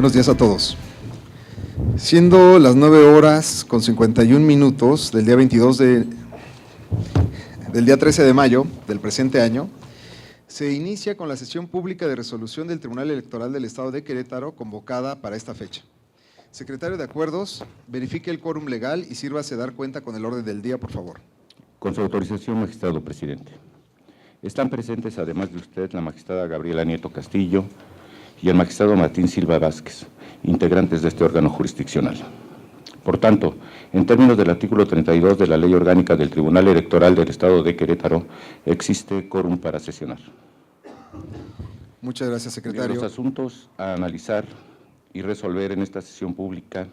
Buenos días a todos. Siendo las 9:51 del día 13 de mayo del presente año, se inicia con la sesión pública de resolución del Tribunal Electoral del Estado de Querétaro convocada para esta fecha. Secretario de Acuerdos, verifique el quórum legal y sírvase dar cuenta con el orden del día, por favor. Con su autorización, magistrado presidente. Están presentes, además de usted, la magistrada Gabriela Nieto Castillo y el magistrado Martín Silva Vázquez, integrantes de este órgano jurisdiccional. Por tanto, en términos del artículo 32 de la Ley Orgánica del Tribunal Electoral del Estado de Querétaro, existe quórum para sesionar. Muchas gracias, secretario. Los asuntos a analizar y resolver en esta sesión pública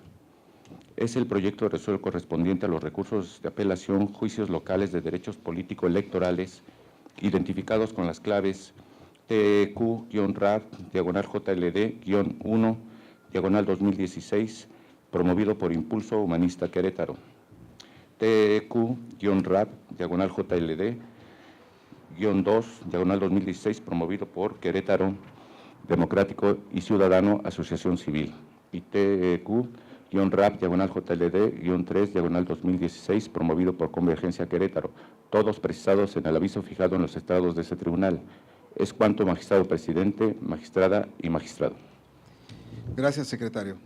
es el proyecto de resolución correspondiente a los recursos de apelación, juicios locales de derechos político-electorales, identificados con las claves TEQ-RAB-JLD-1-2016, promovido por Impulso Humanista Querétaro. TEQ-RAB-JLD-2-2016, promovido por Querétaro Democrático y Ciudadano Asociación Civil. Y TEQ-RAB-JLD-3-2016, promovido por Convergencia Querétaro, todos precisados en el aviso fijado en los estados de ese tribunal. Es cuanto, magistrado presidente, magistrada y magistrado. Gracias, secretario.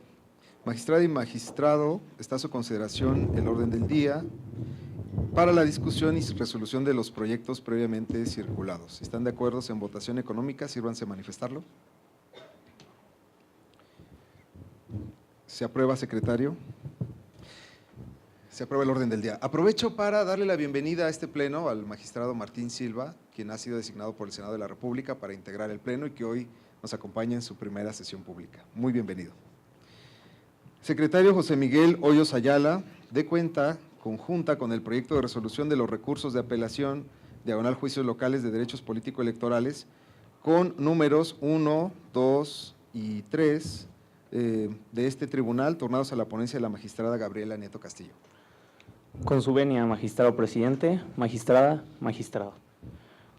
Magistrada y magistrado, está a su consideración el orden del día para la discusión y resolución de los proyectos previamente circulados. Si están de acuerdo en votación económica, sírvanse a manifestarlo. Se aprueba, secretario. Se aprueba el orden del día. Aprovecho para darle la bienvenida a este pleno al magistrado Martín Silva, quien ha sido designado por el Senado de la República para integrar el pleno y que hoy nos acompaña en su primera sesión pública. Muy bienvenido. Secretario José Miguel Hoyos Ayala, dé cuenta conjunta con el proyecto de resolución de los recursos de apelación, /juicios locales de derechos político-electorales, con números 1, 2 y 3 de este tribunal, turnados a la ponencia de la magistrada Gabriela Nieto Castillo. Con su venia, magistrado presidente, magistrada, magistrado.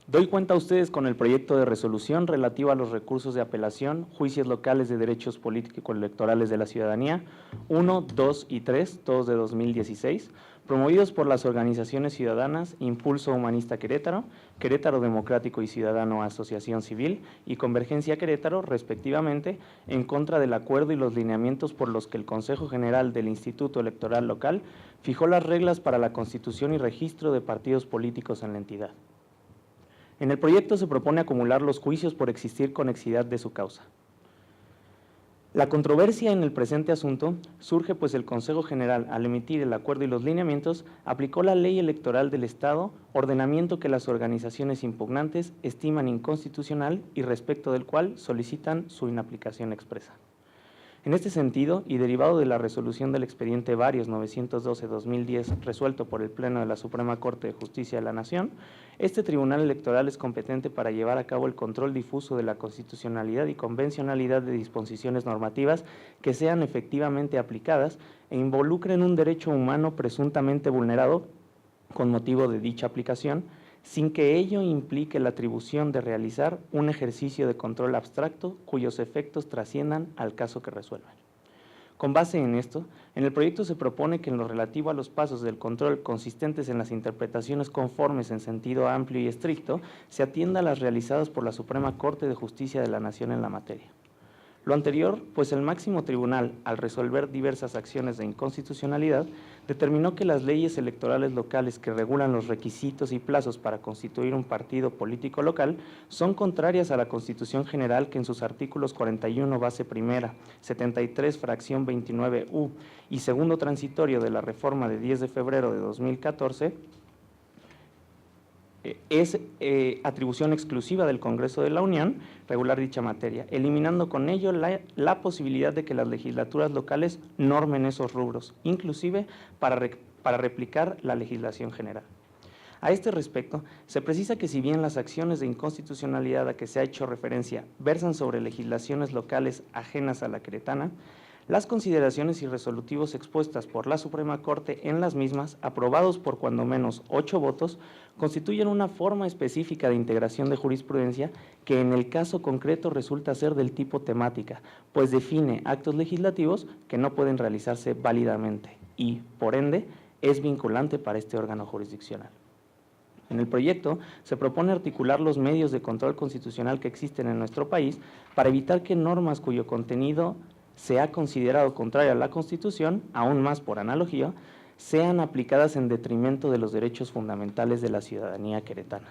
Doy cuenta a ustedes con el proyecto de resolución relativo a los recursos de apelación, juicios locales de derechos político-electorales de la ciudadanía, 1, 2 y 3, todos de 2016, promovidos por las organizaciones ciudadanas Impulso Humanista Querétaro, Querétaro Democrático y Ciudadano Asociación Civil y Convergencia Querétaro, respectivamente, en contra del acuerdo y los lineamientos por los que el Consejo General del Instituto Electoral Local fijó las reglas para la constitución y registro de partidos políticos en la entidad. En el proyecto se propone acumular los juicios por existir conexidad de su causa. La controversia en el presente asunto surge pues el Consejo General, al emitir el acuerdo y los lineamientos, aplicó la Ley Electoral del Estado, ordenamiento que las organizaciones impugnantes estiman inconstitucional y respecto del cual solicitan su inaplicación expresa. En este sentido, y derivado de la resolución del expediente Varios 912-2010 resuelto por el Pleno de la Suprema Corte de Justicia de la Nación, este Tribunal Electoral es competente para llevar a cabo el control difuso de la constitucionalidad y convencionalidad de disposiciones normativas que sean efectivamente aplicadas e involucren un derecho humano presuntamente vulnerado con motivo de dicha aplicación, sin que ello implique la atribución de realizar un ejercicio de control abstracto cuyos efectos trasciendan al caso que resuelvan. Con base en esto, en el proyecto se propone que en lo relativo a los pasos del control consistentes en las interpretaciones conformes en sentido amplio y estricto, se atienda a las realizadas por la Suprema Corte de Justicia de la Nación en la materia. Lo anterior, pues el máximo tribunal, al resolver diversas acciones de inconstitucionalidad, determinó que las leyes electorales locales que regulan los requisitos y plazos para constituir un partido político local son contrarias a la Constitución General que en sus artículos 41 base primera, 73 fracción 29U y segundo transitorio de la reforma de 10 de febrero de 2014 es atribución exclusiva del Congreso de la Unión regular dicha materia, eliminando con ello la posibilidad de que las legislaturas locales normen esos rubros, inclusive para replicar la legislación general. A este respecto, se precisa que si bien las acciones de inconstitucionalidad a que se ha hecho referencia versan sobre legislaciones locales ajenas a la queretana, Las consideraciones y resolutivos expuestas por la Suprema Corte en las mismas, aprobados por cuando menos 8 votos, constituyen una forma específica de integración de jurisprudencia que en el caso concreto resulta ser del tipo temática, pues define actos legislativos que no pueden realizarse válidamente y, por ende, es vinculante para este órgano jurisdiccional. En el proyecto se propone articular los medios de control constitucional que existen en nuestro país para evitar que normas cuyo contenido se ha considerado contrario a la Constitución, aún más por analogía, sean aplicadas en detrimento de los derechos fundamentales de la ciudadanía queretana.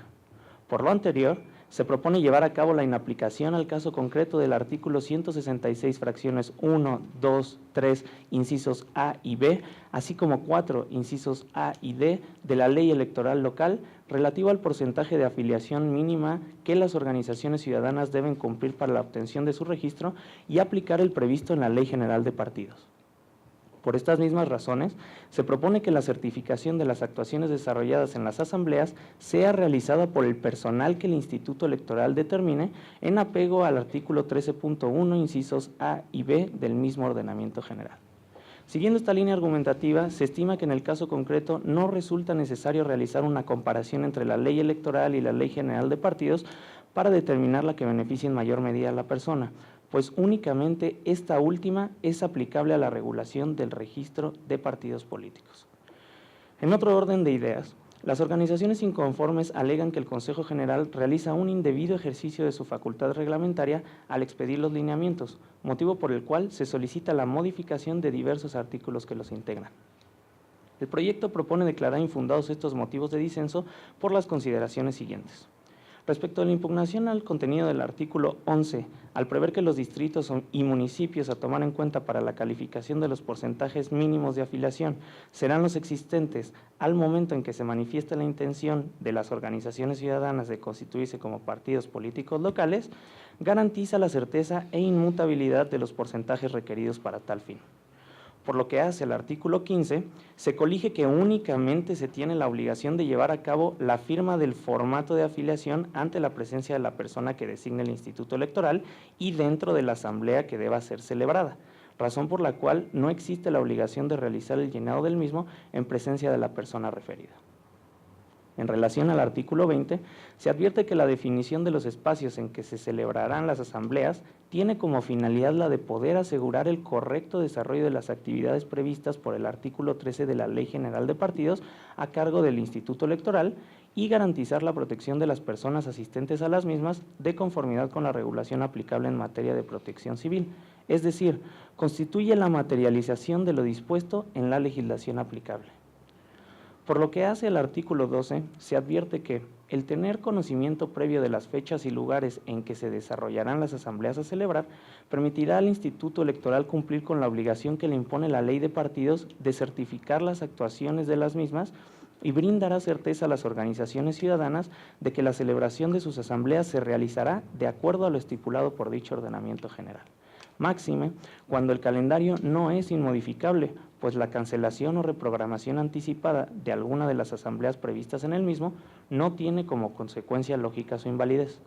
Por lo anterior, se propone llevar a cabo la inaplicación al caso concreto del artículo 166, fracciones 1, 2, 3, incisos A y B, así como 4, incisos A y D, de la Ley Electoral Local, relativo al porcentaje de afiliación mínima que las organizaciones ciudadanas deben cumplir para la obtención de su registro y aplicar el previsto en la Ley General de Partidos. Por estas mismas razones, se propone que la certificación de las actuaciones desarrolladas en las asambleas sea realizada por el personal que el Instituto Electoral determine en apego al artículo 13.1, incisos A y B del mismo ordenamiento general. Siguiendo esta línea argumentativa, se estima que en el caso concreto no resulta necesario realizar una comparación entre la Ley Electoral y la Ley General de Partidos para determinar la que beneficie en mayor medida a la persona, pues únicamente esta última es aplicable a la regulación del registro de partidos políticos. En otro orden de ideas, las organizaciones inconformes alegan que el Consejo General realiza un indebido ejercicio de su facultad reglamentaria al expedir los lineamientos, motivo por el cual se solicita la modificación de diversos artículos que los integran. El proyecto propone declarar infundados estos motivos de disenso por las consideraciones siguientes. Respecto a la impugnación al contenido del artículo 11, al prever que los distritos y municipios a tomar en cuenta para la calificación de los porcentajes mínimos de afiliación serán los existentes al momento en que se manifiesta la intención de las organizaciones ciudadanas de constituirse como partidos políticos locales, garantiza la certeza e inmutabilidad de los porcentajes requeridos para tal fin. Por lo que hace al artículo 15, se colige que únicamente se tiene la obligación de llevar a cabo la firma del formato de afiliación ante la presencia de la persona que designe el Instituto Electoral y dentro de la asamblea que deba ser celebrada, razón por la cual no existe la obligación de realizar el llenado del mismo en presencia de la persona referida. En relación al artículo 20, se advierte que la definición de los espacios en que se celebrarán las asambleas tiene como finalidad la de poder asegurar el correcto desarrollo de las actividades previstas por el artículo 13 de la Ley General de Partidos a cargo del Instituto Electoral y garantizar la protección de las personas asistentes a las mismas de conformidad con la regulación aplicable en materia de protección civil, es decir, constituye la materialización de lo dispuesto en la legislación aplicable. Por lo que hace al artículo 12, se advierte que el tener conocimiento previo de las fechas y lugares en que se desarrollarán las asambleas a celebrar permitirá al Instituto Electoral cumplir con la obligación que le impone la Ley de Partidos de certificar las actuaciones de las mismas y brindará certeza a las organizaciones ciudadanas de que la celebración de sus asambleas se realizará de acuerdo a lo estipulado por dicho ordenamiento general. Máxime, cuando el calendario no es inmodificable, pues la cancelación o reprogramación anticipada de alguna de las asambleas previstas en el mismo no tiene como consecuencia lógica su invalidez.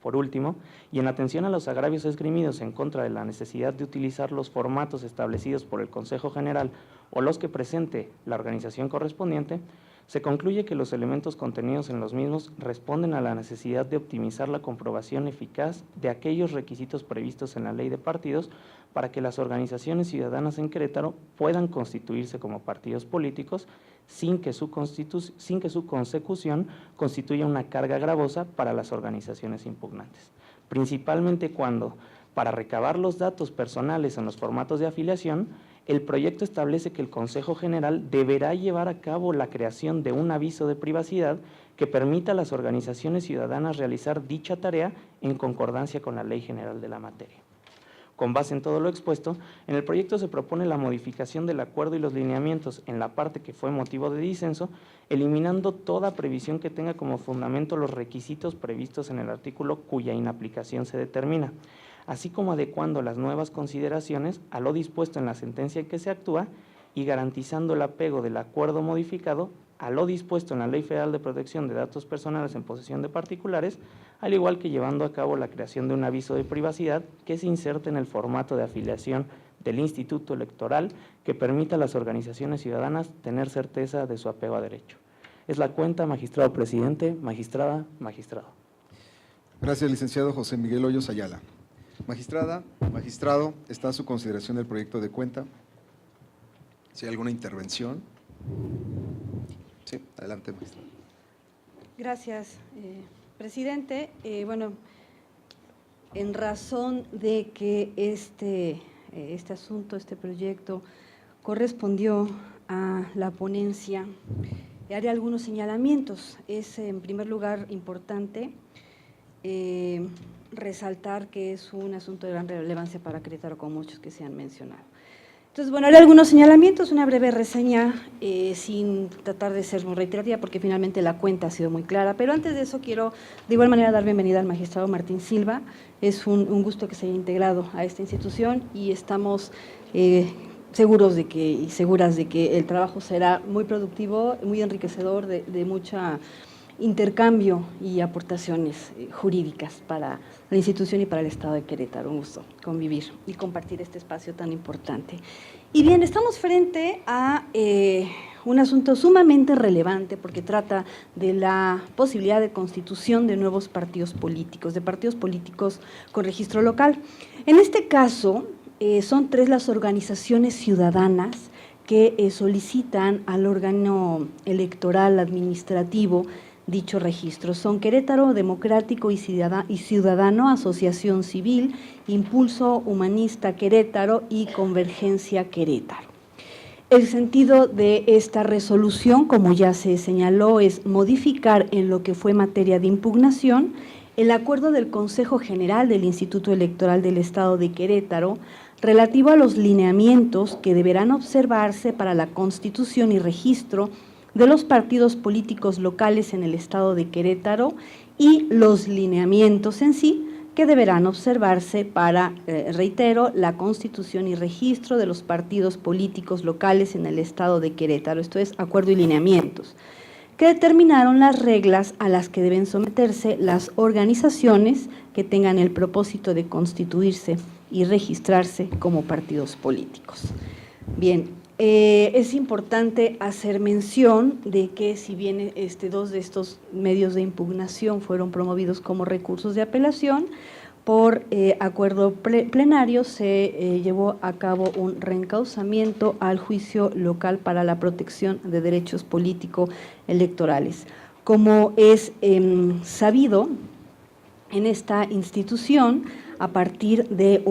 Por último, y en atención a los agravios esgrimidos en contra de la necesidad de utilizar los formatos establecidos por el Consejo General o los que presente la organización correspondiente, se concluye que los elementos contenidos en los mismos responden a la necesidad de optimizar la comprobación eficaz de aquellos requisitos previstos en la Ley de Partidos para que las organizaciones ciudadanas en Querétaro puedan constituirse como partidos políticos sin que su consecución constituya una carga gravosa para las organizaciones impugnantes, principalmente cuando, para recabar los datos personales en los formatos de afiliación, el proyecto establece que el Consejo General deberá llevar a cabo la creación de un aviso de privacidad que permita a las organizaciones ciudadanas realizar dicha tarea en concordancia con la Ley General de la materia. Con base en todo lo expuesto, en el proyecto se propone la modificación del acuerdo y los lineamientos en la parte que fue motivo de disenso, eliminando toda previsión que tenga como fundamento los requisitos previstos en el artículo cuya inaplicación se determina, así como adecuando las nuevas consideraciones a lo dispuesto en la sentencia en que se actúa y garantizando el apego del acuerdo modificado a lo dispuesto en la Ley Federal de Protección de Datos Personales en posesión de particulares, al igual que llevando a cabo la creación de un aviso de privacidad que se inserte en el formato de afiliación del Instituto Electoral que permita a las organizaciones ciudadanas tener certeza de su apego a derecho. Es la cuenta, magistrado presidente, magistrada, magistrado. Gracias, licenciado José Miguel Hoyos Ayala. Magistrada, magistrado, está a su consideración el proyecto de cuenta. Si hay alguna intervención. Sí, adelante, magistrada. Gracias, presidente. Bueno, en razón de que este asunto, este proyecto, correspondió a la ponencia, haré algunos señalamientos. Es, en primer lugar, importante resaltar que es un asunto de gran relevancia para Querétaro, como muchos que se han mencionado. Entonces, bueno, haré algunos señalamientos, una breve reseña, sin tratar de ser muy reiterativa, porque finalmente la cuenta ha sido muy clara. Pero antes de eso quiero, de igual manera, dar bienvenida al magistrado Martín Silva. Es un gusto que se haya integrado a esta institución y estamos seguros de que, y seguras de que el trabajo será muy productivo, muy enriquecedor, de mucha intercambio y aportaciones jurídicas para la institución y para el Estado de Querétaro. Un gusto convivir y compartir este espacio tan importante. Y bien, estamos frente a un asunto sumamente relevante porque trata de la posibilidad de constitución de nuevos partidos políticos, de partidos políticos con registro local. En este caso, son 3 las organizaciones ciudadanas que solicitan al órgano electoral administrativo dicho registro. Son Querétaro Democrático y Ciudadano, Asociación Civil, Impulso Humanista Querétaro y Convergencia Querétaro. El sentido de esta resolución, como ya se señaló, es modificar en lo que fue materia de impugnación el acuerdo del Consejo General del Instituto Electoral del Estado de Querétaro relativo a los lineamientos que deberán observarse para la constitución y registro de los partidos políticos locales en el Estado de Querétaro y los lineamientos en sí que deberán observarse para, reitero, la constitución y registro de los partidos políticos locales en el Estado de Querétaro. Esto es, acuerdo y lineamientos, que determinaron las reglas a las que deben someterse las organizaciones que tengan el propósito de constituirse y registrarse como partidos políticos. Bien, es importante hacer mención de que si bien 2 de estos medios de impugnación fueron promovidos como recursos de apelación, por acuerdo plenario se llevó a cabo un reencauzamiento al juicio local para la protección de derechos político-electorales. Como es sabido, en esta institución, a partir de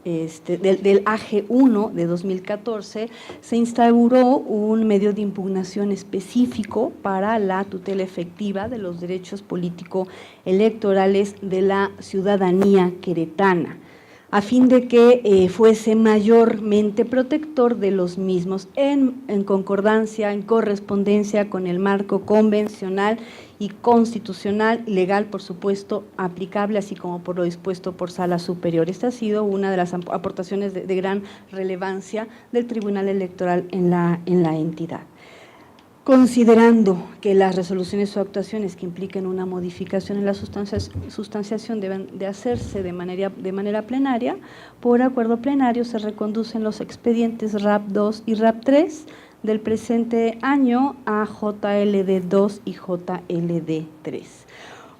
del AG 1 de 2014, se instauró un medio de impugnación específico para la tutela efectiva de los derechos político-electorales de la ciudadanía queretana, a fin de que fuese mayormente protector de los mismos en concordancia, en correspondencia con el marco convencional y constitucional, legal, por supuesto, aplicable, así como por lo dispuesto por Sala Superior. Esta ha sido una de las aportaciones de gran relevancia del Tribunal Electoral en la entidad. Considerando que las resoluciones o actuaciones que impliquen una modificación en la sustanciación deben de hacerse de manera plenaria, por acuerdo plenario se reconducen los expedientes RAP 2 y RAP 3 del presente año a JLD 2 y JLD 3.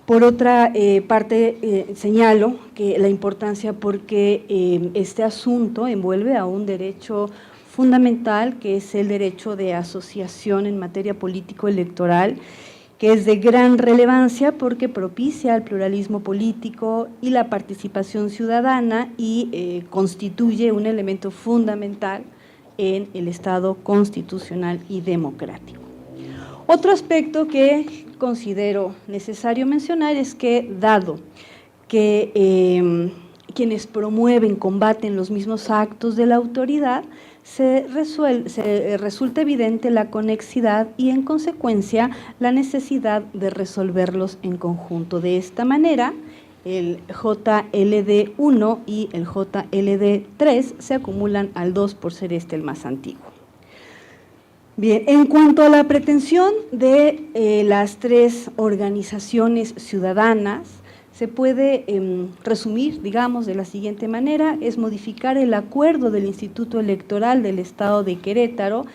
Por otra parte, señalo que la importancia porque este asunto envuelve a un derecho fundamental, que es el derecho de asociación en materia político-electoral, que es de gran relevancia porque propicia el pluralismo político y la participación ciudadana y constituye un elemento fundamental en el Estado constitucional y democrático. Otro aspecto que considero necesario mencionar es que, dado que quienes promueven, combaten los mismos actos de la autoridad, se resulta evidente la conexidad y, en consecuencia, la necesidad de resolverlos en conjunto. De esta manera, el JLD 1 y el JLD 3 se acumulan al 2 por ser este el más antiguo. Bien, en cuanto a la pretensión de las 3 organizaciones ciudadanas, se puede resumir, digamos, de la siguiente manera: es modificar el acuerdo del Instituto Electoral del Estado de Querétaro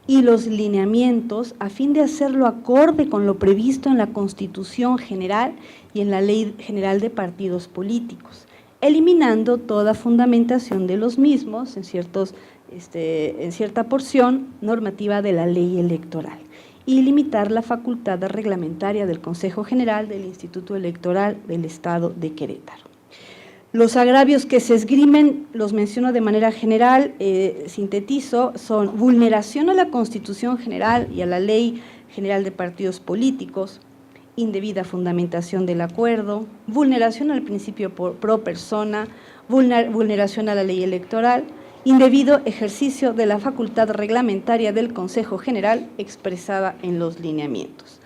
y los lineamientos a fin de hacerlo acorde con lo previsto en la Constitución General y en la Ley General de Partidos Políticos, eliminando toda fundamentación de los mismos en cierta porción normativa de la ley electoral, y limitar la facultad reglamentaria del Consejo General del Instituto Electoral del Estado de Querétaro. Los agravios que se esgrimen, los menciono de manera general, sintetizo, son vulneración a la Constitución General y a la Ley General de Partidos Políticos, indebida fundamentación del acuerdo, vulneración al principio pro persona, vulneración a la ley electoral, indebido ejercicio de la facultad reglamentaria del Consejo General expresada en los lineamientos.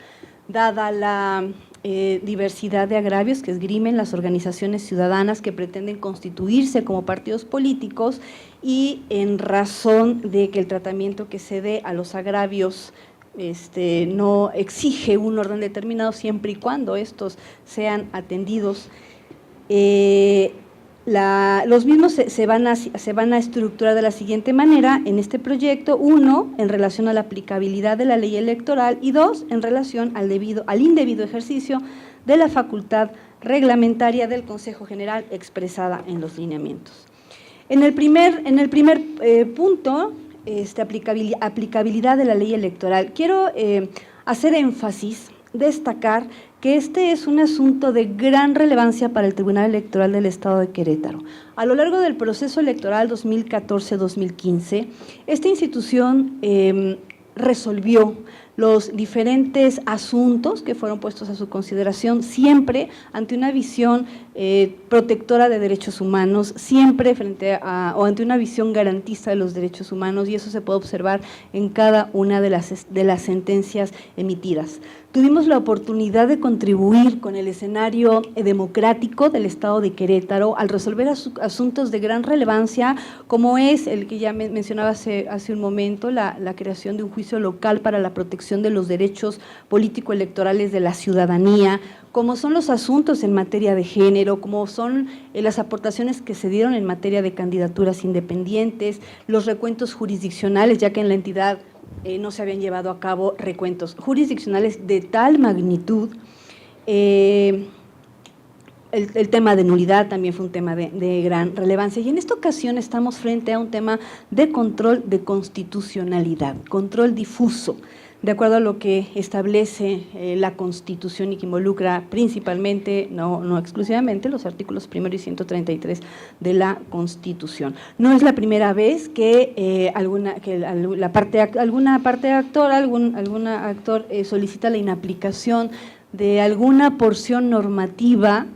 Dada la diversidad de agravios que esgrimen las organizaciones ciudadanas que pretenden constituirse como partidos políticos, y en razón de que el tratamiento que se dé a los agravios no exige un orden determinado siempre y cuando estos sean atendidos, los mismos se van a estructurar de la siguiente manera en este proyecto: 1, en relación a la aplicabilidad de la ley electoral, y 2, en relación al indebido ejercicio de la facultad reglamentaria del Consejo General expresada en los lineamientos. En el primer punto, aplicabilidad de la ley electoral, quiero hacer énfasis, destacar que este es un asunto de gran relevancia para el Tribunal Electoral del Estado de Querétaro. A lo largo del proceso electoral 2014-2015, esta institución resolvió los diferentes asuntos que fueron puestos a su consideración, siempre ante una visión protectora de derechos humanos, siempre ante una visión garantista de los derechos humanos, y eso se puede observar en cada una de las sentencias emitidas. Tuvimos la oportunidad de contribuir con el escenario democrático del Estado de Querétaro al resolver asuntos de gran relevancia, como es el que ya mencionaba hace un momento, la creación de un juicio local para la protección de los derechos político-electorales de la ciudadanía, como son los asuntos en materia de género, como son las aportaciones que se dieron en materia de candidaturas independientes, los recuentos jurisdiccionales, ya que en la entidad no se habían llevado a cabo recuentos jurisdiccionales de tal magnitud. El tema de nulidad también fue un tema de gran relevancia, y en esta ocasión estamos frente a un tema de control de constitucionalidad, control difuso, de acuerdo a lo que establece la Constitución y que involucra principalmente, no exclusivamente, los artículos 1 y 133 de la Constitución. No es la primera vez que algún actor solicita la inaplicación de alguna porción normativa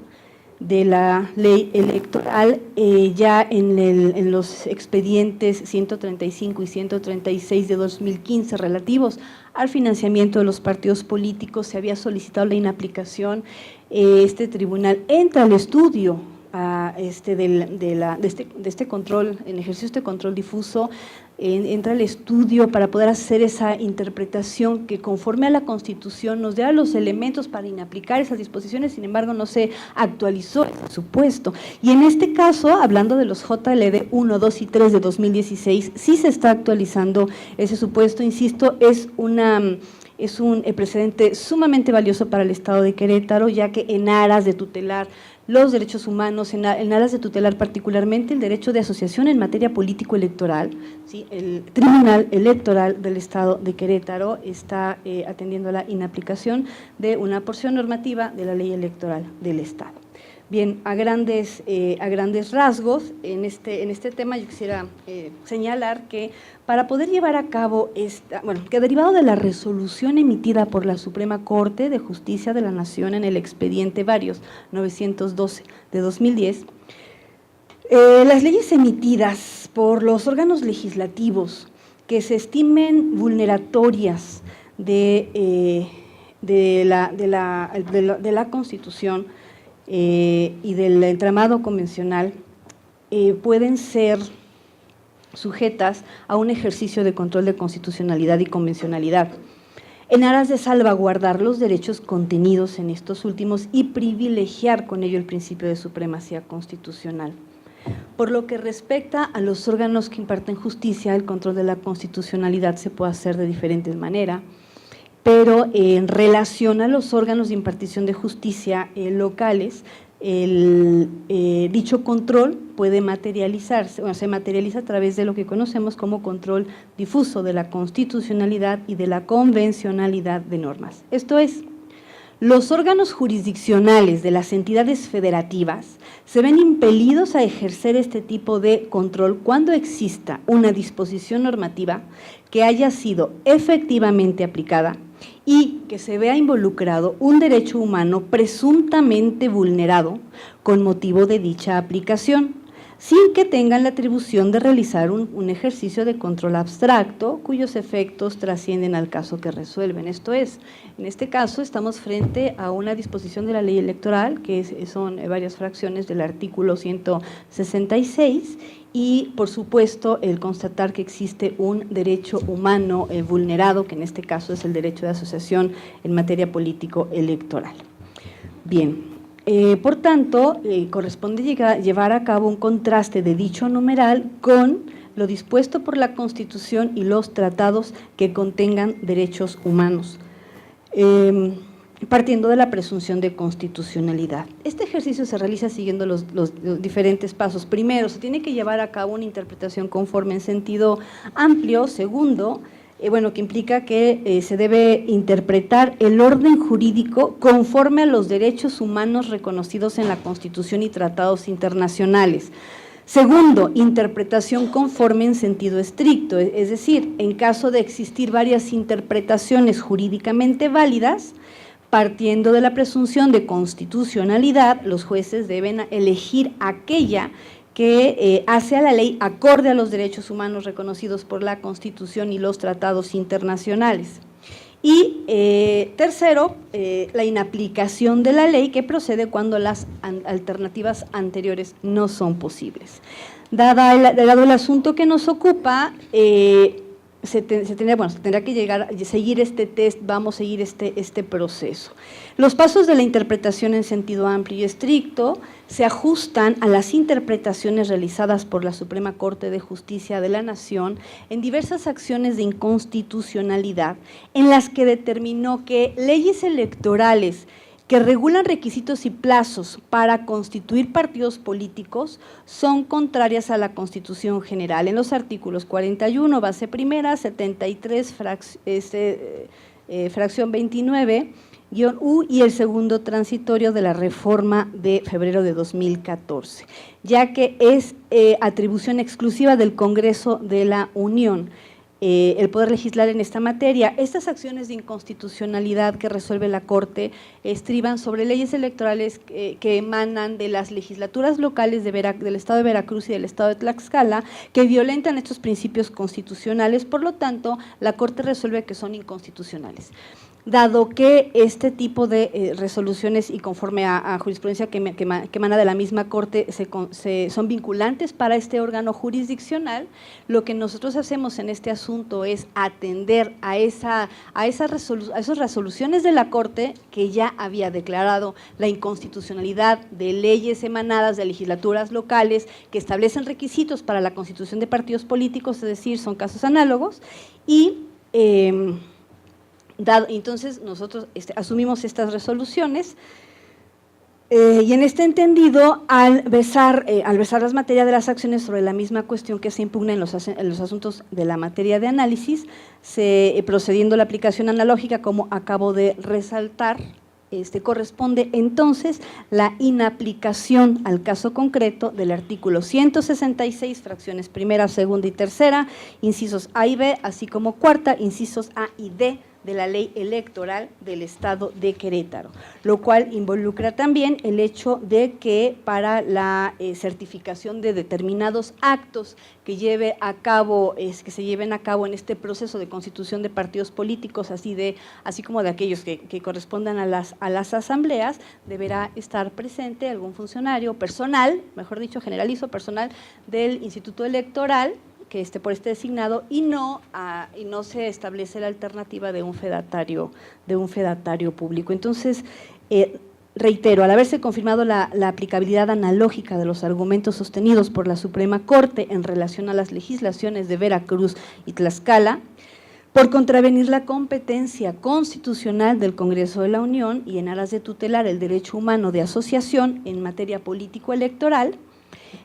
de la ley electoral, ya en los expedientes 135 y 136 de 2015 relativos al financiamiento de los partidos políticos se había solicitado la inaplicación. Este tribunal entra al estudio de este control, en ejercicio de este control difuso, entra al estudio para poder hacer esa interpretación que, conforme a la Constitución, nos da los elementos para inaplicar esas disposiciones. Sin embargo, no se actualizó el supuesto. Y en este caso, hablando de los JLD 1, 2 y 3 de 2016, sí se está actualizando ese supuesto. Insisto, es un precedente sumamente valioso para el Estado de Querétaro, ya que en aras de tutelar los derechos humanos, en aras de tutelar particularmente el derecho de asociación en materia político-electoral, ¿sí? El Tribunal Electoral del Estado de Querétaro está atendiendo la inaplicación de una porción normativa de la ley electoral del Estado. Bien, a grandes rasgos, en este tema yo quisiera señalar que para poder llevar a cabo que derivado de la resolución emitida por la Suprema Corte de Justicia de la Nación en el expediente varios 912 de 2010, las leyes emitidas por los órganos legislativos que se estimen vulneratorias de la Constitución y del entramado convencional pueden ser sujetas a un ejercicio de control de constitucionalidad y convencionalidad. en aras de salvaguardar los derechos contenidos en estos últimos y privilegiar con ello el principio de supremacía constitucional. Por lo que respecta a los órganos que imparten justicia, el control de la constitucionalidad se puede hacer de diferentes maneras, pero en relación a los órganos de impartición de justicia locales, dicho control puede materializarse, se materializa a través de lo que conocemos como control difuso de la constitucionalidad y de la convencionalidad de normas. Esto es, los órganos jurisdiccionales de las entidades federativas se ven impelidos a ejercer este tipo de control cuando exista una disposición normativa que haya sido efectivamente aplicada y que se vea involucrado un derecho humano presuntamente vulnerado con motivo de dicha aplicación, sin que tengan la atribución de realizar un ejercicio de control abstracto cuyos efectos trascienden al caso que resuelven. Esto es, en este caso estamos frente a una disposición de la ley electoral, que son varias fracciones del artículo 166, y por supuesto el constatar que existe un derecho humano vulnerado, que en este caso es el derecho de asociación en materia político-electoral. Bien. Por tanto, corresponde llevar a cabo un contraste de dicho numeral con lo dispuesto por la Constitución y los tratados que contengan derechos humanos, partiendo de la presunción de constitucionalidad. Este ejercicio se realiza siguiendo los diferentes pasos. Primero, se tiene que llevar a cabo una interpretación conforme en sentido amplio. Segundo, que implica que se debe interpretar el orden jurídico conforme a los derechos humanos reconocidos en la Constitución y tratados internacionales. Segundo, interpretación conforme en sentido estricto, es decir, en caso de existir varias interpretaciones jurídicamente válidas, partiendo de la presunción de constitucionalidad, los jueces deben elegir aquella que hace a la ley acorde a los derechos humanos reconocidos por la Constitución y los tratados internacionales. Y tercero, la inaplicación de la ley que procede cuando las alternativas anteriores no son posibles. Dado el asunto que nos ocupa, se tendrá que seguir este test, vamos a seguir este proceso. Los pasos de la interpretación en sentido amplio y estricto se ajustan a las interpretaciones realizadas por la Suprema Corte de Justicia de la Nación en diversas acciones de inconstitucionalidad, en las que determinó que leyes electorales que regulan requisitos y plazos para constituir partidos políticos son contrarias a la Constitución General. En los artículos 41, base primera, 73, fracción 29, U y el segundo transitorio de la reforma de febrero de 2014, ya que es atribución exclusiva del Congreso de la Unión el poder legislar en esta materia. Estas acciones de inconstitucionalidad que resuelve la Corte estriban sobre leyes electorales que emanan de las legislaturas locales del Estado de Veracruz y del Estado de Tlaxcala, que violentan estos principios constitucionales. Por lo tanto, la Corte resuelve que son inconstitucionales. Dado que este tipo de resoluciones y conforme a jurisprudencia que emana de la misma Corte son vinculantes para este órgano jurisdiccional, lo que nosotros hacemos en este asunto es atender a esas resoluciones de la Corte que ya había declarado la inconstitucionalidad de leyes emanadas de legislaturas locales que establecen requisitos para la constitución de partidos políticos, es decir, son casos análogos, y entonces nosotros asumimos estas resoluciones y en este entendido, al versar las materias de las acciones sobre la misma cuestión que se impugna en los asuntos de la materia de análisis, procediendo a la aplicación analógica como acabo de resaltar, corresponde entonces la inaplicación al caso concreto del artículo 166, fracciones primera, segunda y tercera, incisos A y B, así como cuarta, incisos A y D, de la ley electoral del Estado de Querétaro, lo cual involucra también el hecho de que para la certificación de determinados actos que se lleven a cabo en este proceso de constitución de partidos políticos, así como de aquellos que correspondan a las asambleas, deberá estar presente algún funcionario personal, mejor dicho, generalizo, personal del Instituto Electoral, por este designado y no se establece la alternativa de un fedatario público. Entonces, reitero, al haberse confirmado la aplicabilidad analógica de los argumentos sostenidos por la Suprema Corte en relación a las legislaciones de Veracruz y Tlaxcala, por contravenir la competencia constitucional del Congreso de la Unión y en aras de tutelar el derecho humano de asociación en materia político-electoral,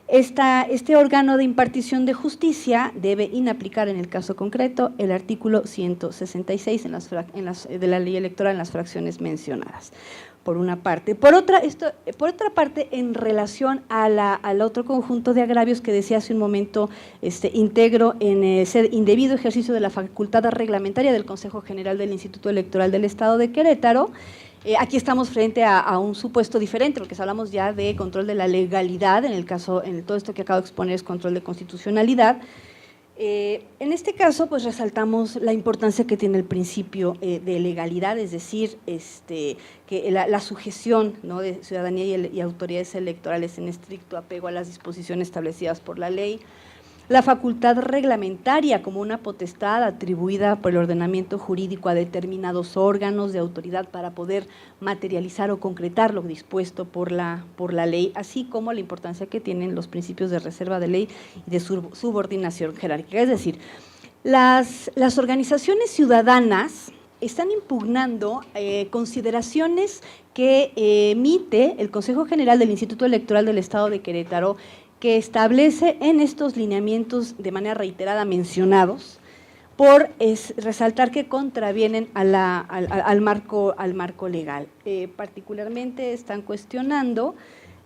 este órgano de impartición de justicia debe inaplicar en el caso concreto el artículo 166 de la ley electoral en las fracciones mencionadas, por una parte. Por otra parte, en relación al otro conjunto de agravios que decía hace un momento, integro en ese indebido ejercicio de la facultad reglamentaria del Consejo General del Instituto Electoral del Estado de Querétaro. Aquí estamos frente a un supuesto diferente, porque hablamos ya de control de la legalidad, en todo esto que acabo de exponer es control de constitucionalidad. En este caso, pues resaltamos la importancia que tiene el principio de legalidad, es decir, que la sujeción, ¿no?, de ciudadanía y autoridades electorales en estricto apego a las disposiciones establecidas por la ley, la facultad reglamentaria como una potestad atribuida por el ordenamiento jurídico a determinados órganos de autoridad para poder materializar o concretar lo dispuesto por la ley, así como la importancia que tienen los principios de reserva de ley y de subordinación jerárquica. Es decir, las organizaciones ciudadanas están impugnando consideraciones que emite el Consejo General del Instituto Electoral del Estado de Querétaro, que establece en estos lineamientos de manera reiterada mencionados, por resaltar que contravienen al marco legal. Particularmente están cuestionando,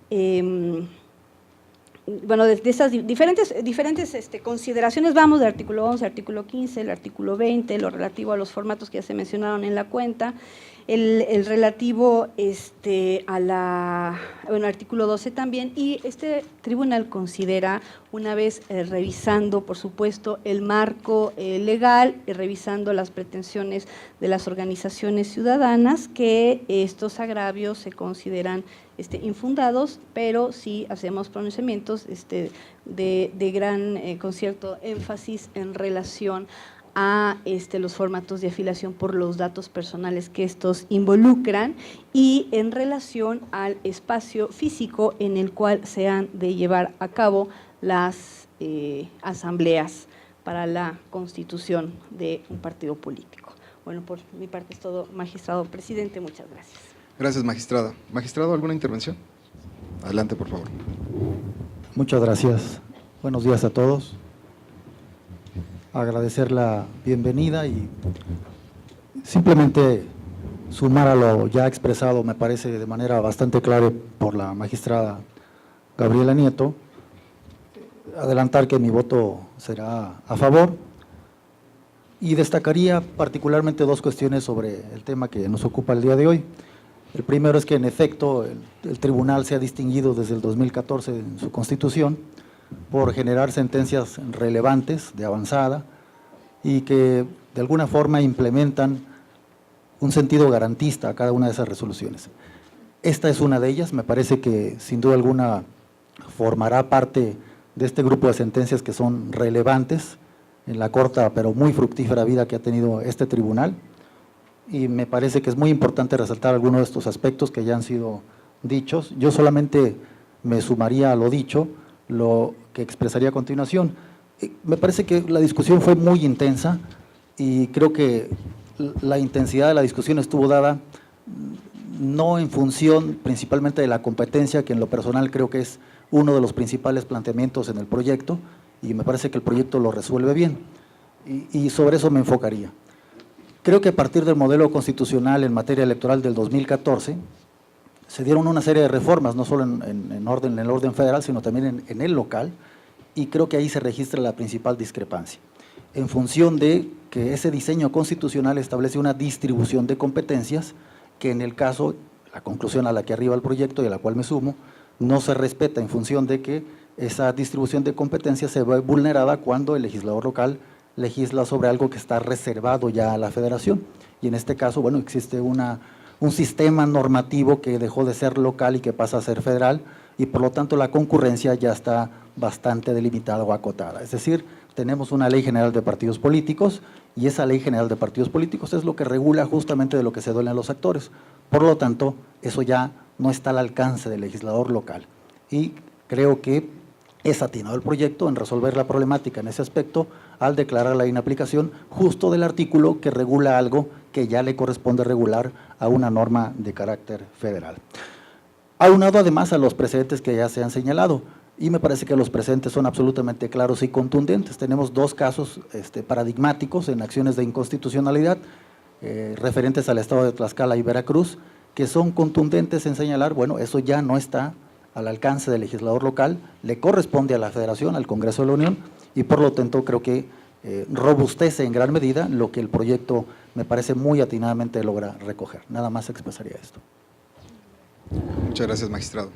de esas diferentes consideraciones, vamos del artículo 11, artículo 15, el artículo 20, lo relativo a los formatos que ya se mencionaron en la cuenta, el relativo artículo 12 también, y este tribunal considera, una vez revisando, por supuesto, el marco legal, revisando las pretensiones de las organizaciones ciudadanas, que estos agravios se consideran infundados, pero sí hacemos pronunciamientos de gran concierto énfasis en relación a los formatos de afiliación por los datos personales que estos involucran y en relación al espacio físico en el cual se han de llevar a cabo las asambleas para la constitución de un partido político. Bueno, por mi parte es todo, magistrado presidente, muchas gracias. Gracias, magistrada. Magistrado, ¿alguna intervención? Adelante, por favor. Muchas gracias. Buenos días a todos. Agradecer la bienvenida y simplemente sumar a lo ya expresado, me parece de manera bastante clara por la magistrada Gabriela Nieto, adelantar que mi voto será a favor y destacaría particularmente dos cuestiones sobre el tema que nos ocupa el día de hoy. El primero es que en efecto el tribunal se ha distinguido desde el 2014 en su constitución por generar sentencias relevantes, de avanzada, y que de alguna forma implementan un sentido garantista a cada una de esas resoluciones. Esta es una de ellas, me parece que sin duda alguna formará parte de este grupo de sentencias que son relevantes en la corta pero muy fructífera vida que ha tenido este tribunal, y me parece que es muy importante resaltar algunos de estos aspectos que ya han sido dichos. Yo solamente me sumaría a lo dicho, lo que expresaría a continuación. Me parece que la discusión fue muy intensa y creo que la intensidad de la discusión estuvo dada no en función principalmente de la competencia, que en lo personal creo que es uno de los principales planteamientos en el proyecto, y me parece que el proyecto lo resuelve bien, y sobre eso me enfocaría. Creo que a partir del modelo constitucional en materia electoral del 2014, se dieron una serie de reformas, no solo en el orden federal, sino también en el local, y creo que ahí se registra la principal discrepancia, en función de que ese diseño constitucional establece una distribución de competencias que en el caso, la conclusión a la que arriba el proyecto y a la cual me sumo, no se respeta, en función de que esa distribución de competencias se ve vulnerada cuando el legislador local legisla sobre algo que está reservado ya a la federación, y en este caso, bueno, existe un sistema normativo que dejó de ser local y que pasa a ser federal, y por lo tanto la concurrencia ya está bastante delimitada o acotada. Es decir, tenemos una Ley General de Partidos Políticos y esa Ley General de Partidos Políticos es lo que regula justamente de lo que se duelen los actores. Por lo tanto, eso ya no está al alcance del legislador local. Y creo que es atinado el proyecto en resolver la problemática en ese aspecto al declarar la inaplicación justo del artículo que regula algo que ya le corresponde regular a una norma de carácter federal. Aunado además a los precedentes que ya se han señalado, y me parece que los precedentes son absolutamente claros y contundentes. Tenemos dos casos paradigmáticos en acciones de inconstitucionalidad referentes al estado de Tlaxcala y Veracruz, que son contundentes en señalar, bueno, eso ya no está al alcance del legislador local, le corresponde a la Federación, al Congreso de la Unión, y por lo tanto creo que robustece en gran medida lo que el proyecto me parece muy atinadamente logra recoger. Nada más expresaría esto. Muchas gracias, magistrado.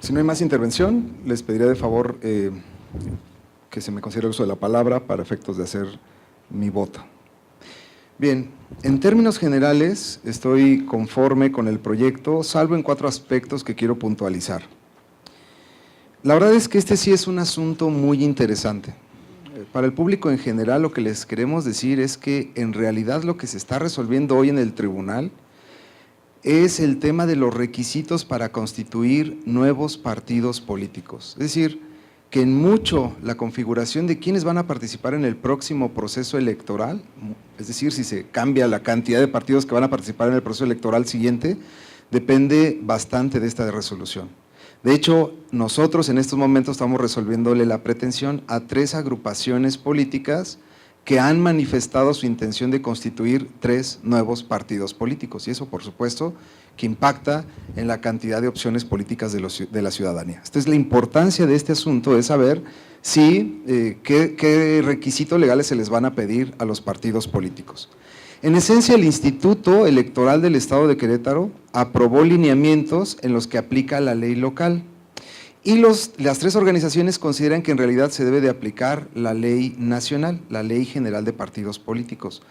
Si no hay más intervención, les pediría de favor que se me considere el uso de la palabra para efectos de hacer mi voto. Bien, en términos generales estoy conforme con el proyecto, salvo en 4 aspectos que quiero puntualizar. La verdad es que este sí es un asunto muy interesante. Para el público en general lo que les queremos decir es que en realidad lo que se está resolviendo hoy en el tribunal es el tema de los requisitos para constituir nuevos partidos políticos. Es decir, que en mucho la configuración de quiénes van a participar en el próximo proceso electoral, es decir, si se cambia la cantidad de partidos que van a participar en el proceso electoral siguiente, depende bastante de esta resolución. De hecho, nosotros en estos momentos estamos resolviéndole la pretensión a 3 agrupaciones políticas que han manifestado su intención de constituir 3 nuevos partidos políticos, y eso por supuesto que impacta en la cantidad de opciones políticas de la ciudadanía. Esta es la importancia de este asunto, es saber si, qué requisitos legales se les van a pedir a los partidos políticos. En esencia, el Instituto Electoral del Estado de Querétaro aprobó lineamientos en los que aplica la ley local, y las 3 organizaciones consideran que en realidad se debe de aplicar la ley nacional, la Ley General de Partidos Políticos.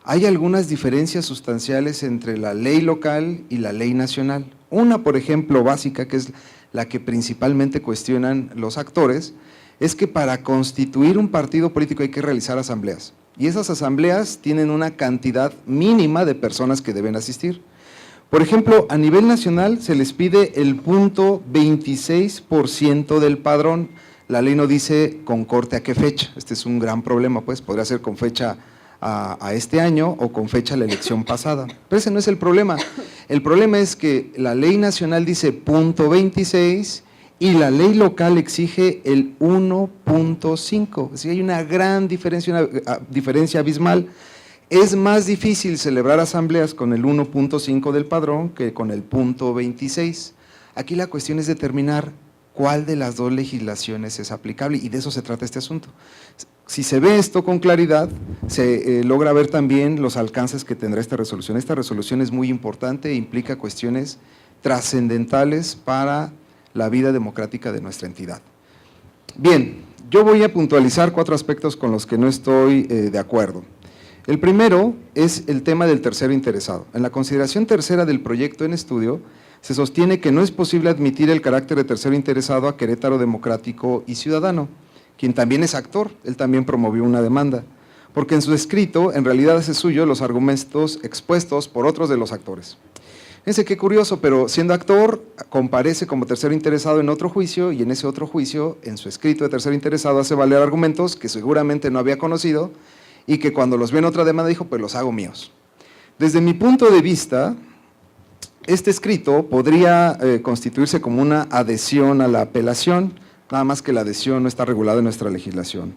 Hay algunas diferencias sustanciales entre la ley local y la ley nacional. Una, por ejemplo, básica, que es la que principalmente cuestionan los actores, es que para constituir un partido político hay que realizar asambleas, y esas asambleas tienen una cantidad mínima de personas que deben asistir. Por ejemplo, a nivel nacional se les pide el 0.26% del padrón. La ley no dice con corte a qué fecha. Este es un gran problema, pues podría ser con fecha a este año o con fecha a la elección pasada. Pero ese no es el problema. El problema es que la ley nacional dice 0.26 y la ley local exige el 1.5. Es decir, hay una gran diferencia, una diferencia abismal. Es más difícil celebrar asambleas con el 1.5 del padrón que con el 0.26. Aquí la cuestión es determinar cuál de las 2 legislaciones es aplicable, y de eso se trata este asunto. Si se ve esto con claridad, se logra ver también los alcances que tendrá esta resolución. Esta resolución es muy importante e implica cuestiones trascendentales para la vida democrática de nuestra entidad. Bien, yo voy a puntualizar 4 aspectos con los que no estoy de acuerdo. El primero es el tema del tercero interesado. En la consideración tercera del proyecto en estudio, se sostiene que no es posible admitir el carácter de tercero interesado a Querétaro Democrático y Ciudadano, quien también es actor, él también promovió una demanda, porque en su escrito en realidad hace suyo los argumentos expuestos por otros de los actores. Fíjense qué curioso, pero siendo actor, comparece como tercero interesado en otro juicio, y en ese otro juicio, en su escrito de tercero interesado, hace valer argumentos que seguramente no había conocido, y que cuando los vio en otra demanda dijo, pues los hago míos. Desde mi punto de vista, este escrito podría constituirse como una adhesión a la apelación, nada más que la adhesión no está regulada en nuestra legislación.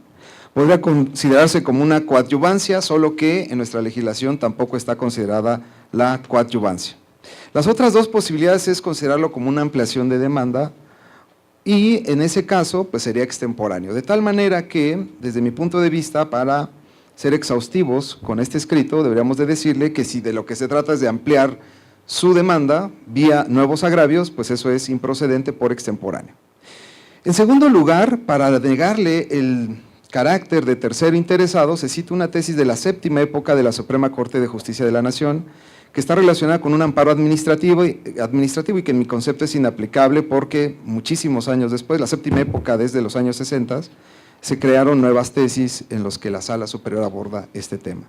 Podría considerarse como una coadyuvancia, solo que en nuestra legislación tampoco está considerada la coadyuvancia. Las otras 2 posibilidades es considerarlo como una ampliación de demanda, y en ese caso pues sería extemporáneo, de tal manera que desde mi punto de vista, para ser exhaustivos con este escrito, deberíamos de decirle que si de lo que se trata es de ampliar su demanda vía nuevos agravios, pues eso es improcedente por extemporáneo. En segundo lugar, para negarle el carácter de tercero interesado, se cita una tesis de la 7ª época de la Suprema Corte de Justicia de la Nación, que está relacionada con un amparo administrativo y que en mi concepto es inaplicable porque muchísimos años después, la 7ª época desde los años 60, se crearon nuevas tesis en las que la Sala Superior aborda este tema.